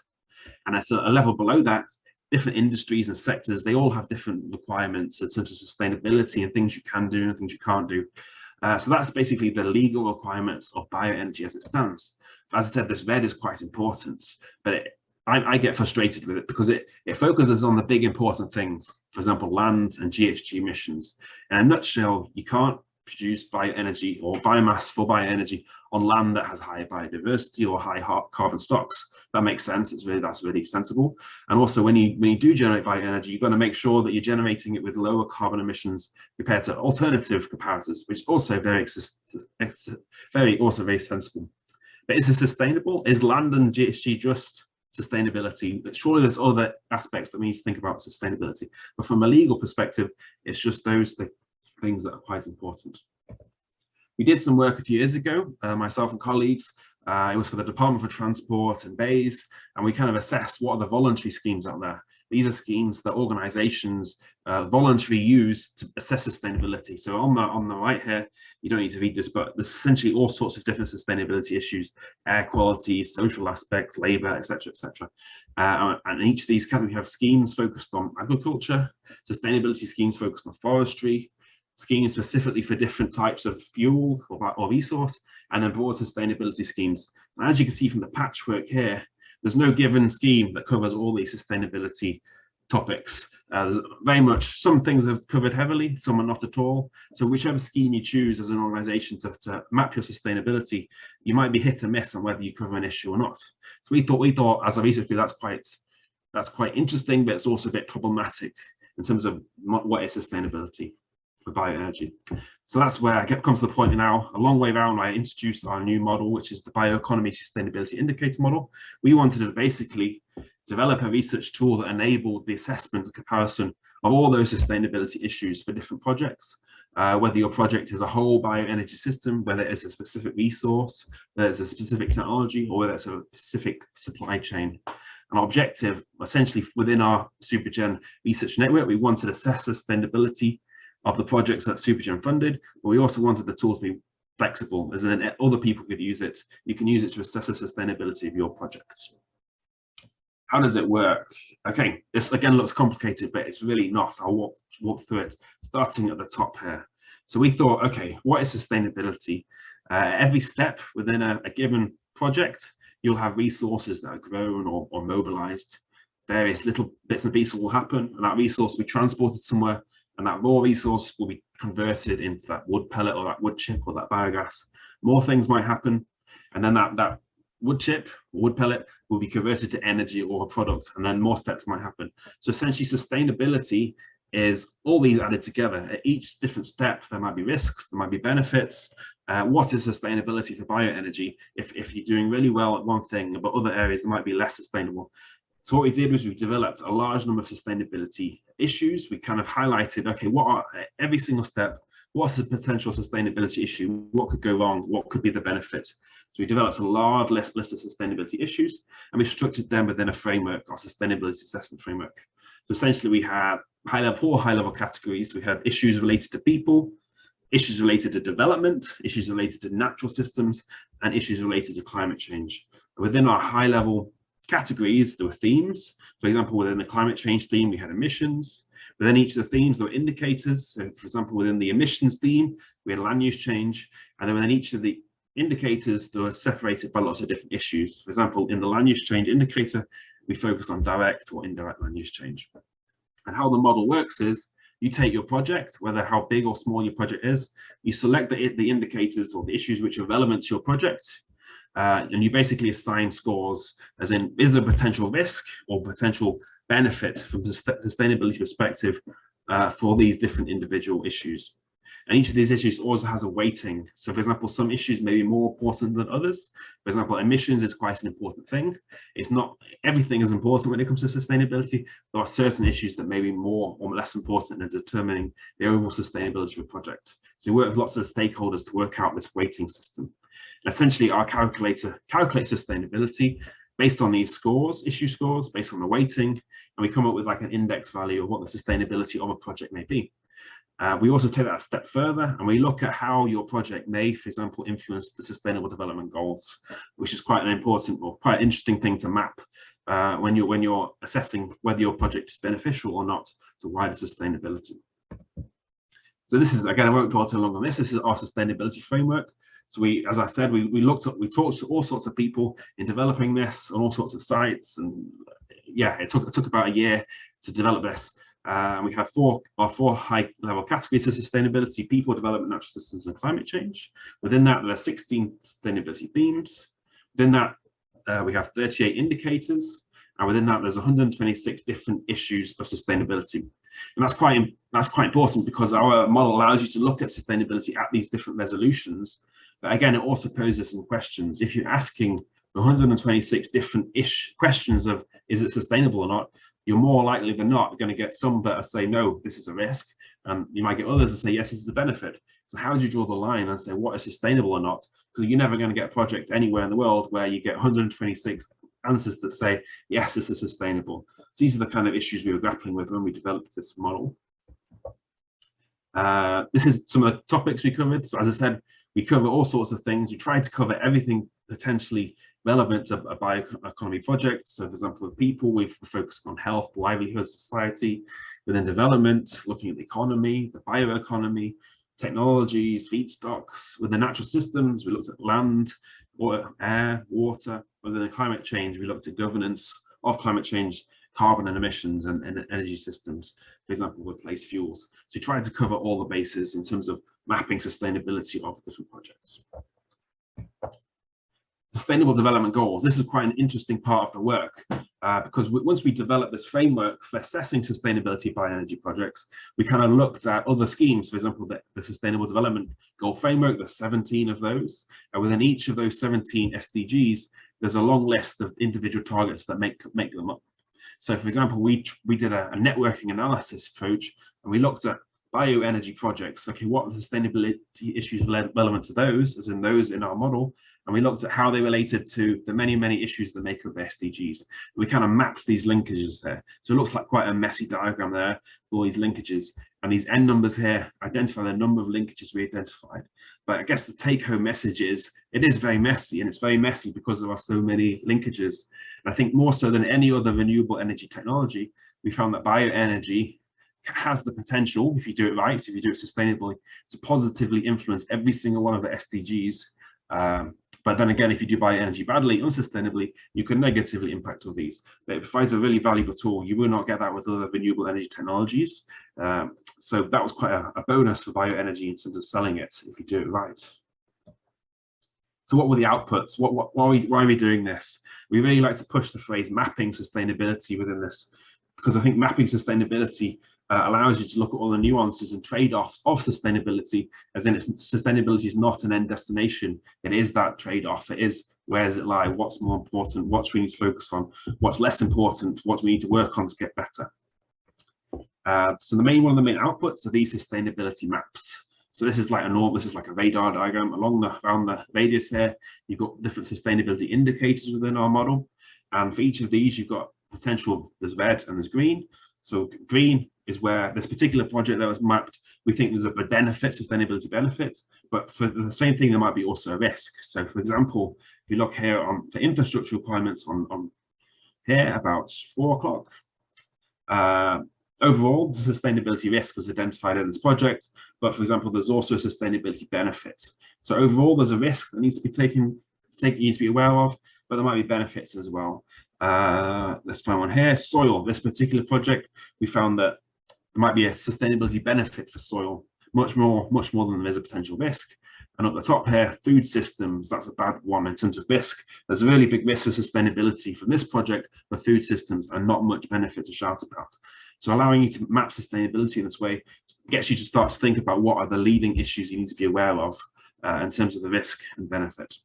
And at a level below that, different industries and sectors, they all have different requirements in terms of sustainability and things you can do and things you can't do. So that's basically the legal requirements of bioenergy as it stands. As I said, this RED is quite important, but I get frustrated with it because it focuses on the big important things, for example, land and GHG emissions. In a nutshell, you can't produce bioenergy or biomass for bioenergy on land that has high biodiversity or high carbon stocks. That makes sense. That's really sensible. And also, when you do generate bioenergy, you've got to make sure that you're generating it with lower carbon emissions compared to alternative comparators, which is also very sensible. But is it sustainable? Is land and GHG just sustainability? But surely there's other aspects that we need to think about sustainability. But from a legal perspective, it's just those things that are quite important. We did some work a few years ago, myself and colleagues. It was for the Department for Transport and Bays, and we kind of assessed what are the voluntary schemes out there. These are schemes that organizations voluntarily use to assess sustainability. So on the right here, you don't need to read this, but there's essentially all sorts of different sustainability issues: air quality, social aspects, labor, etc., etc. And in each of these categories, we have schemes focused on agriculture, sustainability schemes focused on forestry, schemes specifically for different types of fuel or resource, and then broad sustainability schemes. And as you can see from the patchwork here, there's no given scheme that covers all these sustainability topics. There's very much some things are covered heavily, some are not at all. So whichever scheme you choose as an organization to map your sustainability, you might be hit or miss on whether you cover an issue or not. So we thought as a research group, that's quite interesting, but it's also a bit problematic in terms of what is sustainability for bioenergy. So that's where I come to the point now, a long way around, I introduced our new model, which is the Bioeconomy Sustainability Indicator model. We wanted to basically develop a research tool that enabled the assessment and comparison of all those sustainability issues for different projects, whether your project is a whole bioenergy system, whether it's a specific resource, whether it's a specific technology, or whether it's a specific supply chain. An objective, essentially within our Supergen research network, we wanted to assess sustainability of the projects that Supergen funded, but we also wanted the tool to be flexible, as in other people could use it. You can use it to assess the sustainability of your projects. How does it work? Okay, this again looks complicated, but it's really not. I'll walk through it, starting at the top here. So we thought, okay, what is sustainability? Every step within a given project, you'll have resources that are grown or mobilized. Various little bits and pieces will happen, and that resource will be transported somewhere, and that raw resource will be converted into that wood pellet or that wood chip or that biogas. More things might happen, and then that wood chip, wood pellet will be converted to energy or a product, and then more steps might happen. So essentially sustainability is all these added together. At each different step, there might be risks, there might be benefits. What is sustainability for bioenergy? If you're doing really well at one thing, but other areas might be less sustainable. So what we did was we developed a large number of sustainability issues. We kind of highlighted, okay, what are every single step, what's the potential sustainability issue? What could go wrong? What could be the benefit? So we developed a large list of sustainability issues, and we structured them within a framework, our sustainability assessment framework. So essentially we had four high-level categories. We had issues related to people, issues related to development, issues related to natural systems, and issues related to climate change. Within our high-level categories, there were themes. For example, within the climate change theme, we had emissions. Within each of the themes, there were indicators. So for example, within the emissions theme, we had land use change. And then within each of the indicators, they were separated by lots of different issues. For example, in the land use change indicator, we focused on direct or indirect land use change. And how the model works is, you take your project, whether how big or small your project is, you select the indicators or the issues which are relevant to your project, and you basically assign scores, as in, is there potential risk or potential benefit from the sustainability perspective for these different individual issues. And each of these issues also has a weighting. So for example, some issues may be more important than others. For example, emissions is quite an important thing. It's not everything is important when it comes to sustainability. There are certain issues that may be more or less important in determining the overall sustainability of a project. So we work with lots of stakeholders to work out this weighting system. And essentially, our calculator calculates sustainability based on these scores, issue scores, based on the weighting, and we come up with like an index value of what the sustainability of a project may be. We also take that a step further, and we look at how your project may, for example, influence the Sustainable Development Goals, which is quite an important or quite interesting thing to map when you're assessing whether your project is beneficial or not to wider sustainability. So this is, again, I won't dwell too long on this. This is our sustainability framework. So as I said, we talked to all sorts of people in developing this on all sorts of sites, and yeah, it took about a year to develop this. We have our four high-level categories of sustainability: people, development, natural systems, and climate change. Within that, there are 16 sustainability themes. Within that, we have 38 indicators, and within that, there's 126 different issues of sustainability. And that's quite important, because our model allows you to look at sustainability at these different resolutions. But again, it also poses some questions. If you're asking 126 different questions of, is it sustainable or not, you're more likely than not going to get some that say, no, this is a risk. And you might get others that say, yes, this is a benefit. So how do you draw the line and say what is sustainable or not? Because you're never going to get a project anywhere in the world where you get 126 answers that say, yes, this is sustainable. So these are the kind of issues we were grappling with when we developed this model. This is some of the topics we covered. So as I said, we cover all sorts of things. We try to cover everything potentially relevant to a bioeconomy project. So for example, with people, we've focused on health, livelihood, society. Within development, looking at the economy, the bioeconomy, technologies, feedstocks. Within natural systems, we looked at land, air, water. Within climate change, we looked at governance of climate change, carbon and emissions, and energy systems, for example, workplace fuels. So we tried to cover all the bases in terms of mapping sustainability of different projects. Sustainable Development Goals. This is quite an interesting part of the work, because once we developed this framework for assessing sustainability by energy projects, we kind of looked at other schemes. For example, the Sustainable Development Goal Framework, there's 17 of those, and within each of those 17 SDGs, there's a long list of individual targets that make them up. So for example, we did a networking analysis approach, and we looked at bioenergy projects. Okay, what are the sustainability issues relevant to those, as in those in our model? And we looked at how they related to the many, many issues that make up the SDGs. We kind of mapped these linkages there. So it looks like quite a messy diagram there, with all these linkages. And these N numbers here identify the number of linkages we identified. But I guess the take-home message is, it is very messy, and it's very messy because there are so many linkages. And I think more so than any other renewable energy technology, we found that bioenergy has the potential, if you do it right, if you do it sustainably, to positively influence every single one of the SDGs. But then again, if you do bioenergy badly, unsustainably, you can negatively impact all these. But it provides a really valuable tool. You will not get that with other renewable energy technologies. So that was quite a bonus for bioenergy in terms of selling it, if you do it right. So what were the outputs? Why are we doing this? We really like to push the phrase mapping sustainability within this, because I think mapping sustainability allows you to look at all the nuances and trade-offs of sustainability, as in sustainability is not an end destination. It is that trade-off. It is, where does it lie? What's more important? What we need to focus on? What's less important? What we need to work on to get better? So one of the main outputs are these sustainability maps. So this is like a radar diagram around the radius here. You've got different sustainability indicators within our model, and for each of these, you've got potential. There's red and there's green. So green is where this particular project that was mapped, we think there's a benefit, sustainability benefits, but for the same thing, there might be also a risk. So for example, if you look here for infrastructure requirements on here about 4 o'clock, overall, the sustainability risk was identified in this project, but for example, there's also a sustainability benefit. So overall, there's a risk that needs to be aware of, but there might be benefits as well. Let's find one here. Soil. This particular project, we found that there might be a sustainability benefit for soil, much more than there is a potential risk. And at the top here, food systems, that's a bad one in terms of risk. There's a really big risk for sustainability from this project for food systems and not much benefit to shout about. So allowing you to map sustainability in this way gets you to start to think about what are the leading issues you need to be aware of in terms of the risk and benefit.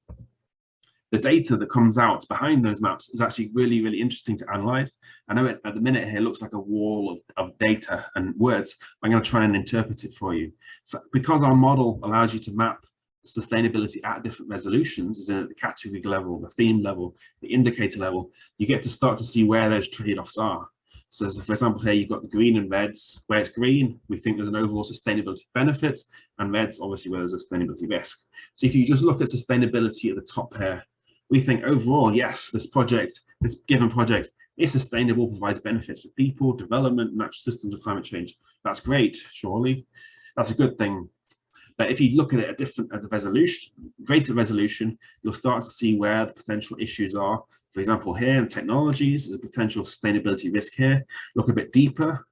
The data that comes out behind those maps is actually really, really interesting to analyze. I know it at the minute here looks like a wall of data and words. I'm going to try and interpret it for you. So because our model allows you to map sustainability at different resolutions, as in at the category level, the theme level, the indicator level, you get to start to see where those trade-offs are. So for example, here you've got the green and reds. Where it's green, we think there's an overall sustainability benefit, and red's obviously where there's a sustainability risk. So if you just look at sustainability at the top here, we think overall, yes, this given project is sustainable, provides benefits to people, development, natural systems, and climate change. That's great, surely. That's a good thing. But if you look at it at the resolution, greater resolution, you'll start to see where the potential issues are. For example, here in technologies, there's a potential sustainability risk here. Look a bit deeper,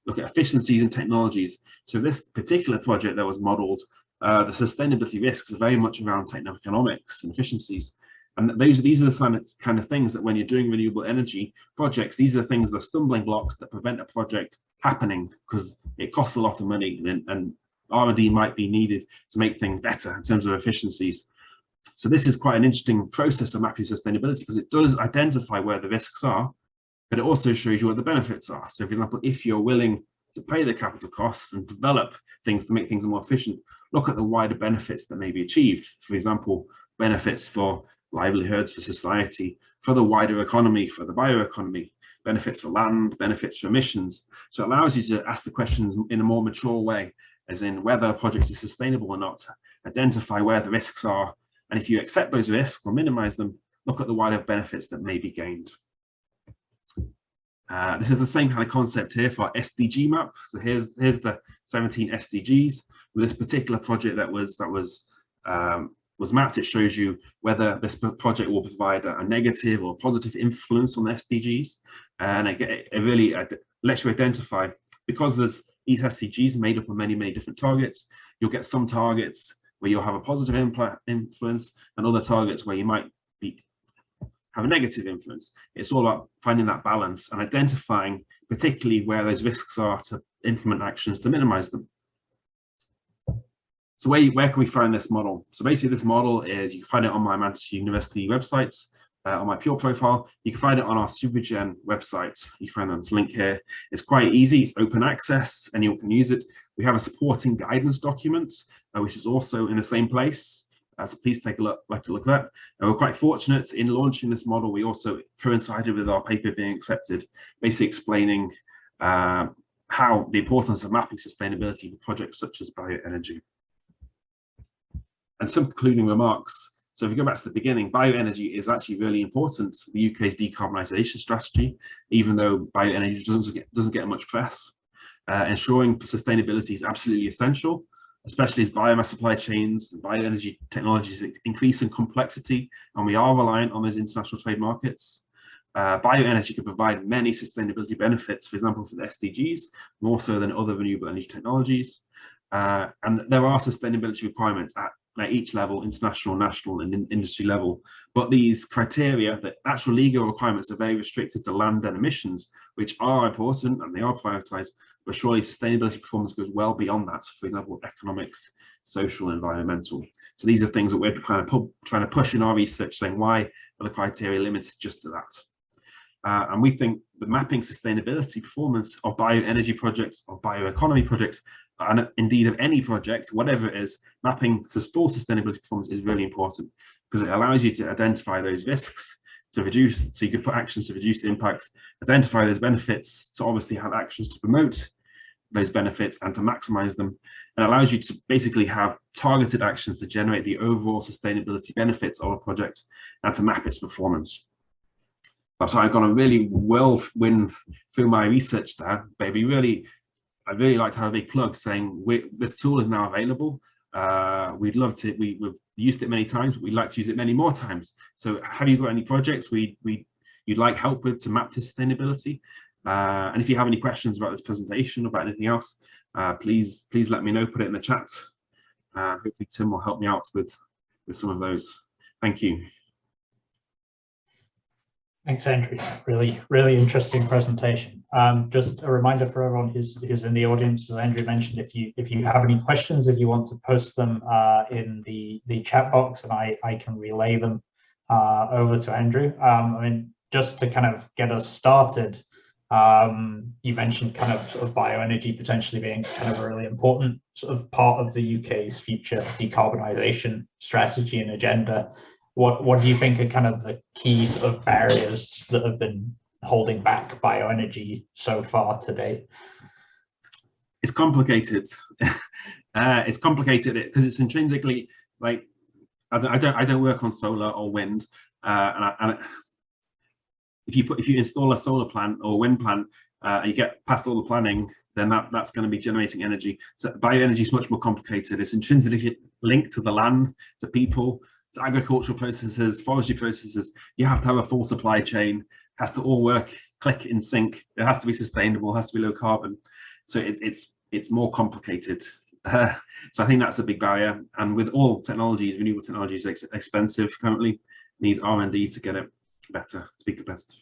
look at efficiencies in technologies. So this particular project that was modeled, the sustainability risks are very much around techno-economics and efficiencies. And these are the kind of things that when you're doing renewable energy projects, these are the things, the stumbling blocks that prevent a project happening because it costs a lot of money and R&D might be needed to make things better in terms of efficiencies. So this is quite an interesting process of mapping sustainability because it does identify where the risks are, but it also shows you what the benefits are. So for example, if you're willing to pay the capital costs and develop things to make things more efficient, look at the wider benefits that may be achieved. For example, benefits for livelihoods, for society, for the wider economy, for the bioeconomy, benefits for land, benefits for emissions. So it allows you to ask the questions in a more mature way, as in whether a project is sustainable or not, identify where the risks are, and if you accept those risks or minimize them, look at the wider benefits that may be gained. This is the same kind of concept here for our SDG map. So here's the 17 SDGs. With this particular project that was mapped, it shows you whether this project will provide a negative or positive influence on the SDGs, and it really lets you identify, because there's these SDGs made up of many different targets. You'll get some targets where you'll have a positive influence and other targets where you might have a negative influence. It's all about finding that balance and identifying particularly where those risks are to implement actions to minimize them. So where can we find this model? So basically this model is, you can find it on my Manchester University websites, on my Pure profile. You can find it on our Supergen website. You can find this link here. It's quite easy, it's open access, anyone can use it. We have a supporting guidance document, which is also in the same place. So please take a look at that. And we're quite fortunate in launching this model. We also coincided with our paper being accepted, basically explaining how the importance of mapping sustainability for projects such as bioenergy. And some concluding remarks. So if you go back to the beginning, bioenergy is actually really important for the UK's decarbonisation strategy, even though bioenergy doesn't get much press. Ensuring sustainability is absolutely essential, especially as biomass supply chains and bioenergy technologies increase in complexity, and we are reliant on those international trade markets. Bioenergy can provide many sustainability benefits, for example, for the SDGs, more so than other renewable energy technologies. And there are sustainability requirements at at each level, international, national, and industry level. But these criteria, the actual legal requirements, are very restricted to land and emissions, which are important and they are prioritised. But surely sustainability performance goes well beyond that. For example, economics, social, environmental. So these are things that we're trying to push in our research, saying why are the criteria limited just to that? And we think that mapping sustainability performance of bioenergy projects or bioeconomy projects, and indeed of any project, whatever it is, mapping to full sustainability performance is really important because it allows you to identify those risks to reduce, so you can put actions to reduce the impacts, identify those benefits, to obviously have actions to promote those benefits and to maximize them, and allows you to basically have targeted actions to generate the overall sustainability benefits of a project and to map its performance. So I've got a really whirlwind through my research there, but I'd really like to have a big plug saying this tool is now available. We'd love to, we've used it many times, but we'd like to use it many more times. So have you got any projects you'd like help with to map to sustainability? And if you have any questions about this presentation or about anything else, please let me know, put it in the chat. Hopefully Tim will help me out with some of those. Thank you. Thanks, Andrew. Really interesting presentation. Just a reminder for everyone who's in the audience, as Andrew mentioned, if you have any questions, if you want to post them in the chat box, and I can relay them over to Andrew. I mean, just to kind of get us started, you mentioned kind of sort of bioenergy potentially being kind of a really important sort of part of the UK's future decarbonisation strategy and agenda. What do you think are kind of the key sort of barriers that have been holding back bioenergy so far today? It's complicated. It's complicated because it's intrinsically, like, I don't work on solar or wind, and if you install a solar plant or a wind plant and you get past all the planning, then that's going to be generating energy. So bioenergy is much more complicated. It's intrinsically linked to the land, to people, to agricultural processes, forestry processes. You have to have a full supply chain. It has to all work, click in sync. It has to be sustainable. It has to be low carbon. So it's more complicated. So I think that's a big barrier. And with all technologies, renewable technologies, it's expensive currently. It needs R&D to get it better, to be competitive.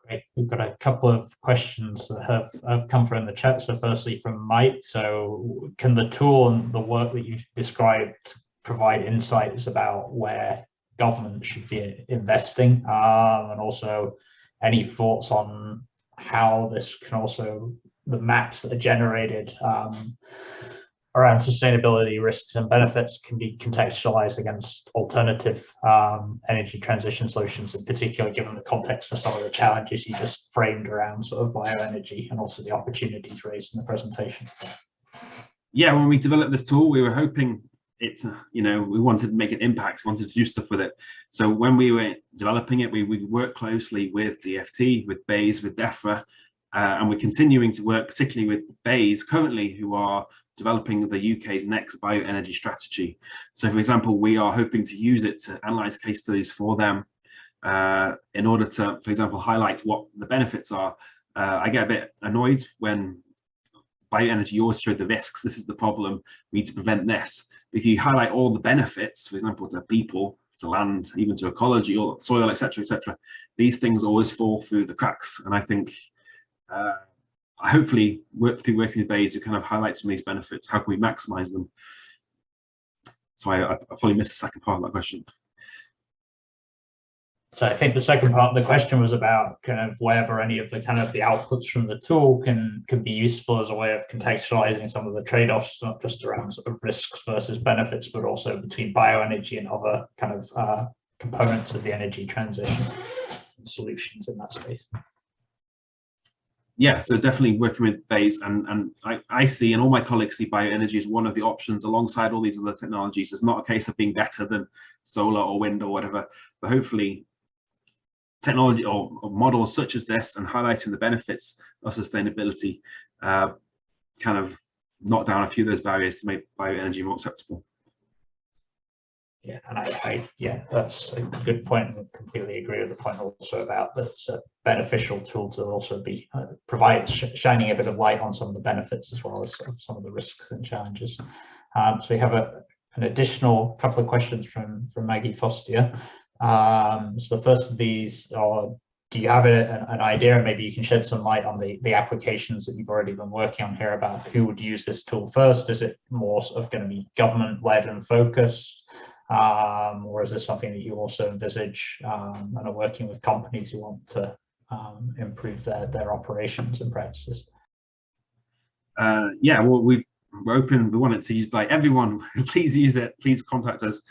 Great. We've got a couple of questions that have come through in the chat. So firstly from Mike, so can the tool and the work that you've described provide insights about where government should be investing, and also any thoughts on how this can also, the maps that are generated around sustainability risks and benefits can be contextualized against alternative energy transition solutions, in particular given the context of some of the challenges you just framed around sort of bioenergy and also the opportunities raised in the presentation? Yeah, when we developed this tool, we were hoping we wanted to make an impact, wanted to do stuff with it. So when we were developing it, we worked closely with DFT, with BEIS, with DEFRA, and we're continuing to work particularly with BEIS currently, who are developing the UK's next bioenergy strategy. So for example, we are hoping to use it to analyse case studies for them in order to, for example, highlight what the benefits are. I get a bit annoyed when bioenergy, you always show the risks. This is the problem. We need to prevent this. If you highlight all the benefits, for example, to people, to land, even to ecology or soil, etc., these things always fall through the cracks. And I think I hopefully through working with BEIS, you kind of highlight some of these benefits. How can we maximize them? So I probably missed the second part of that question. So I think the second part of the question was about kind of whether any of the kind of the outputs from the tool can be useful as a way of contextualizing some of the trade-offs, not just around sort of risks versus benefits, but also between bioenergy and other kind of components of the energy transition and solutions in that space. Yeah, so definitely working with BEIS, and I see, and all my colleagues see, bioenergy as one of the options alongside all these other technologies. It's not a case of being better than solar or wind or whatever, but hopefully technology or models such as this and highlighting the benefits of sustainability kind of knock down a few of those barriers to make bioenergy more acceptable. Yeah, and yeah, that's a good point, and completely agree with the point also about that it's a beneficial tool to also be shining a bit of light on some of the benefits as well as some of the risks and challenges. So we have an additional couple of questions from Maggie Foster. So the first of these are, do you have an idea, and maybe you can shed some light on the applications that you've already been working on here about who would use this tool first? Is it more sort of going to be government-led and focused? Or is this something that you also envisage and are working with companies who want to improve their operations and practices? Yeah, well, we're open. We want it to use by everyone. Please use it. Please contact us.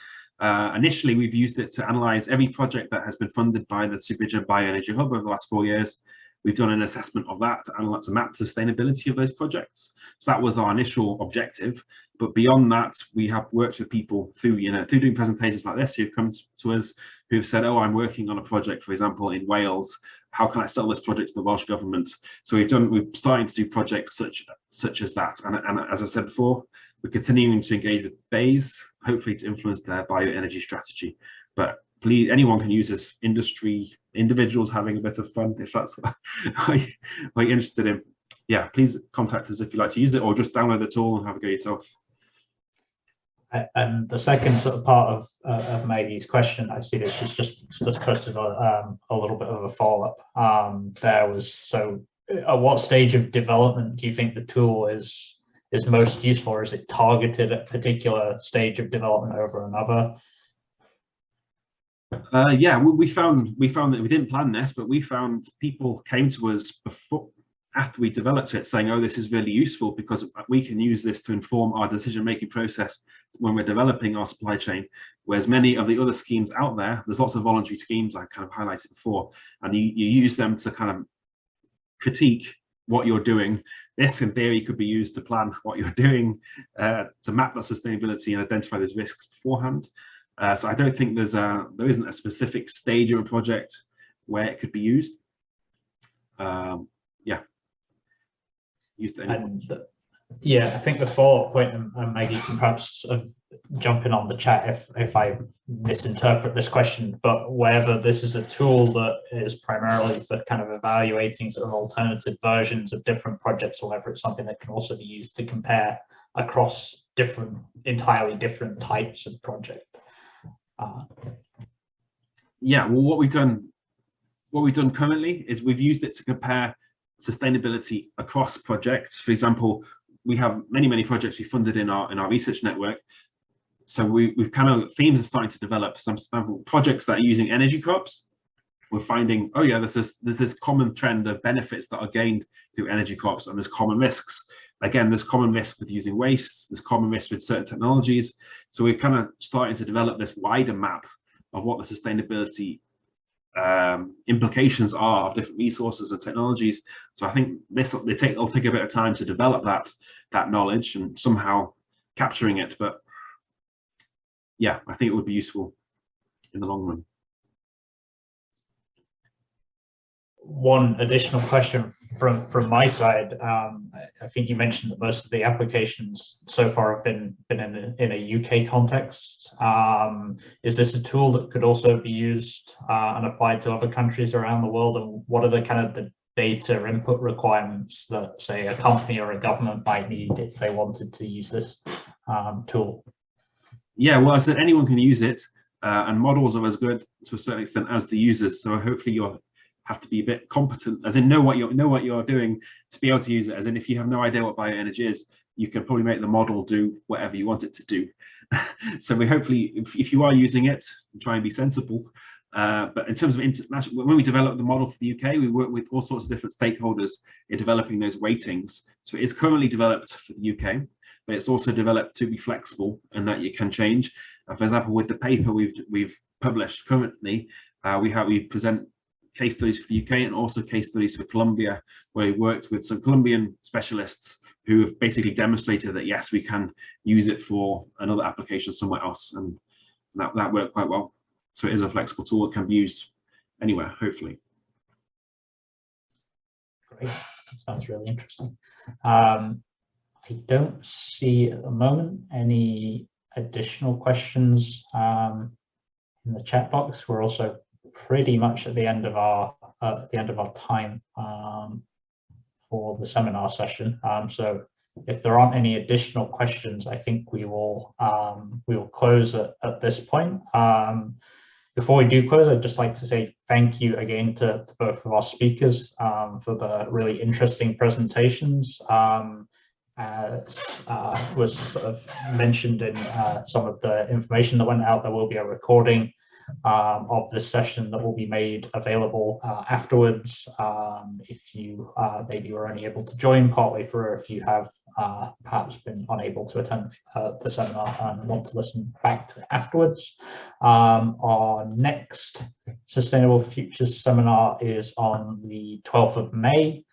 Initially, we've used it to analyze every project that has been funded by the Supervision Bioenergy Hub over the last 4 years. We've done an assessment of that and to map the sustainability of those projects. So that was our initial objective. But beyond that, we have worked with people through doing presentations like this who've come to us, who've said, oh, I'm working on a project, for example, in Wales. How can I sell this project to the Welsh government? So we're starting to do projects such as that. And as I said before, we're continuing to engage with BAYs, hopefully to influence their bioenergy strategy. But please, anyone can use this. Industry, individuals having a bit of fun, if that's what you're interested in. Yeah, please contact us if you'd like to use it, or just download the tool and have a go yourself. And the second sort of part of Maggie's question, I see that she's just posted a little bit of a follow-up. There was, so at what stage of development do you think the tool is most useful, or is it targeted at a particular stage of development over another? Yeah, we found that we didn't plan this, but we found people came to us after we developed it saying, oh, this is really useful because we can use this to inform our decision-making process when we're developing our supply chain. Whereas many of the other schemes out there's lots of voluntary schemes I kind of highlighted before, and you use them to kind of critique what you're doing. This in theory could be used to plan what you're doing, to map that sustainability and identify those risks beforehand. So I don't think there isn't a specific stage of a project where it could be used. Yeah, used at any point. Yeah, I think the follow-up point, and Maggie can perhaps sort of jump in on the chat if I misinterpret this question, but whether this is a tool that is primarily for kind of evaluating sort of alternative versions of different projects, or whether it's something that can also be used to compare across entirely different types of project. Yeah, well, what we've done currently is we've used it to compare sustainability across projects. For example, we have many projects we funded in our research network. So we've kind of, themes are starting to develop. Some projects that are using energy crops, we're finding, oh yeah, there's this common trend of benefits that are gained through energy crops, and there's common risks. Again, there's common risk with using waste, there's common risk with certain technologies. So we're kind of starting to develop this wider map of what the sustainability implications are of different resources and technologies. So I think it'll take a bit of time to develop that knowledge and somehow capturing it. But yeah, I think it would be useful in the long run. One additional question from my side. I think you mentioned that most of the applications so far have been in a UK context. Is this a tool that could also be used and applied to other countries around the world? And what are the kind of the data input requirements that, say, a company or a government might need if they wanted to use this tool? Yeah, well, I said anyone can use it, and models are as good to a certain extent as the users. So hopefully you'll have to be a bit competent, as in know what you're doing to be able to use it. As in, if you have no idea what bioenergy is, you can probably make the model do whatever you want it to do. So we hopefully, if you are using it, try and be sensible. But in terms of international, when we develop the model for the UK, we work with all sorts of different stakeholders in developing those weightings. So it is currently developed for the UK, but it's also developed to be flexible and that you can change. For example, with the paper we've published currently, we present case studies for the UK and also case studies for Colombia, where we worked with some Colombian specialists who have basically demonstrated that yes, we can use it for another application somewhere else, and that worked quite well. So it is a flexible tool that can be used anywhere, hopefully. Great, that sounds really interesting. I don't see at the moment any additional questions in the chat box. We're also pretty much at the end of our time for the seminar session. So if there aren't any additional questions, I think we will close at this point. Before we do close, I'd just like to say thank you again to both of our speakers for the really interesting presentations. As was sort of mentioned in some of the information that went out, there will be a recording of this session that will be made available afterwards. If you maybe were only able to join partway through, or if you have perhaps been unable to attend the seminar and want to listen back to it afterwards. Our next Sustainable Futures seminar is on the 12th of May.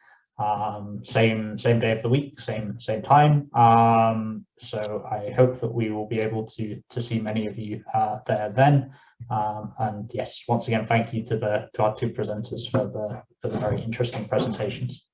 Same day of the week, same time. So I hope that we will be able to see many of you there then. And yes, once again, thank you to our two presenters for the very interesting presentations.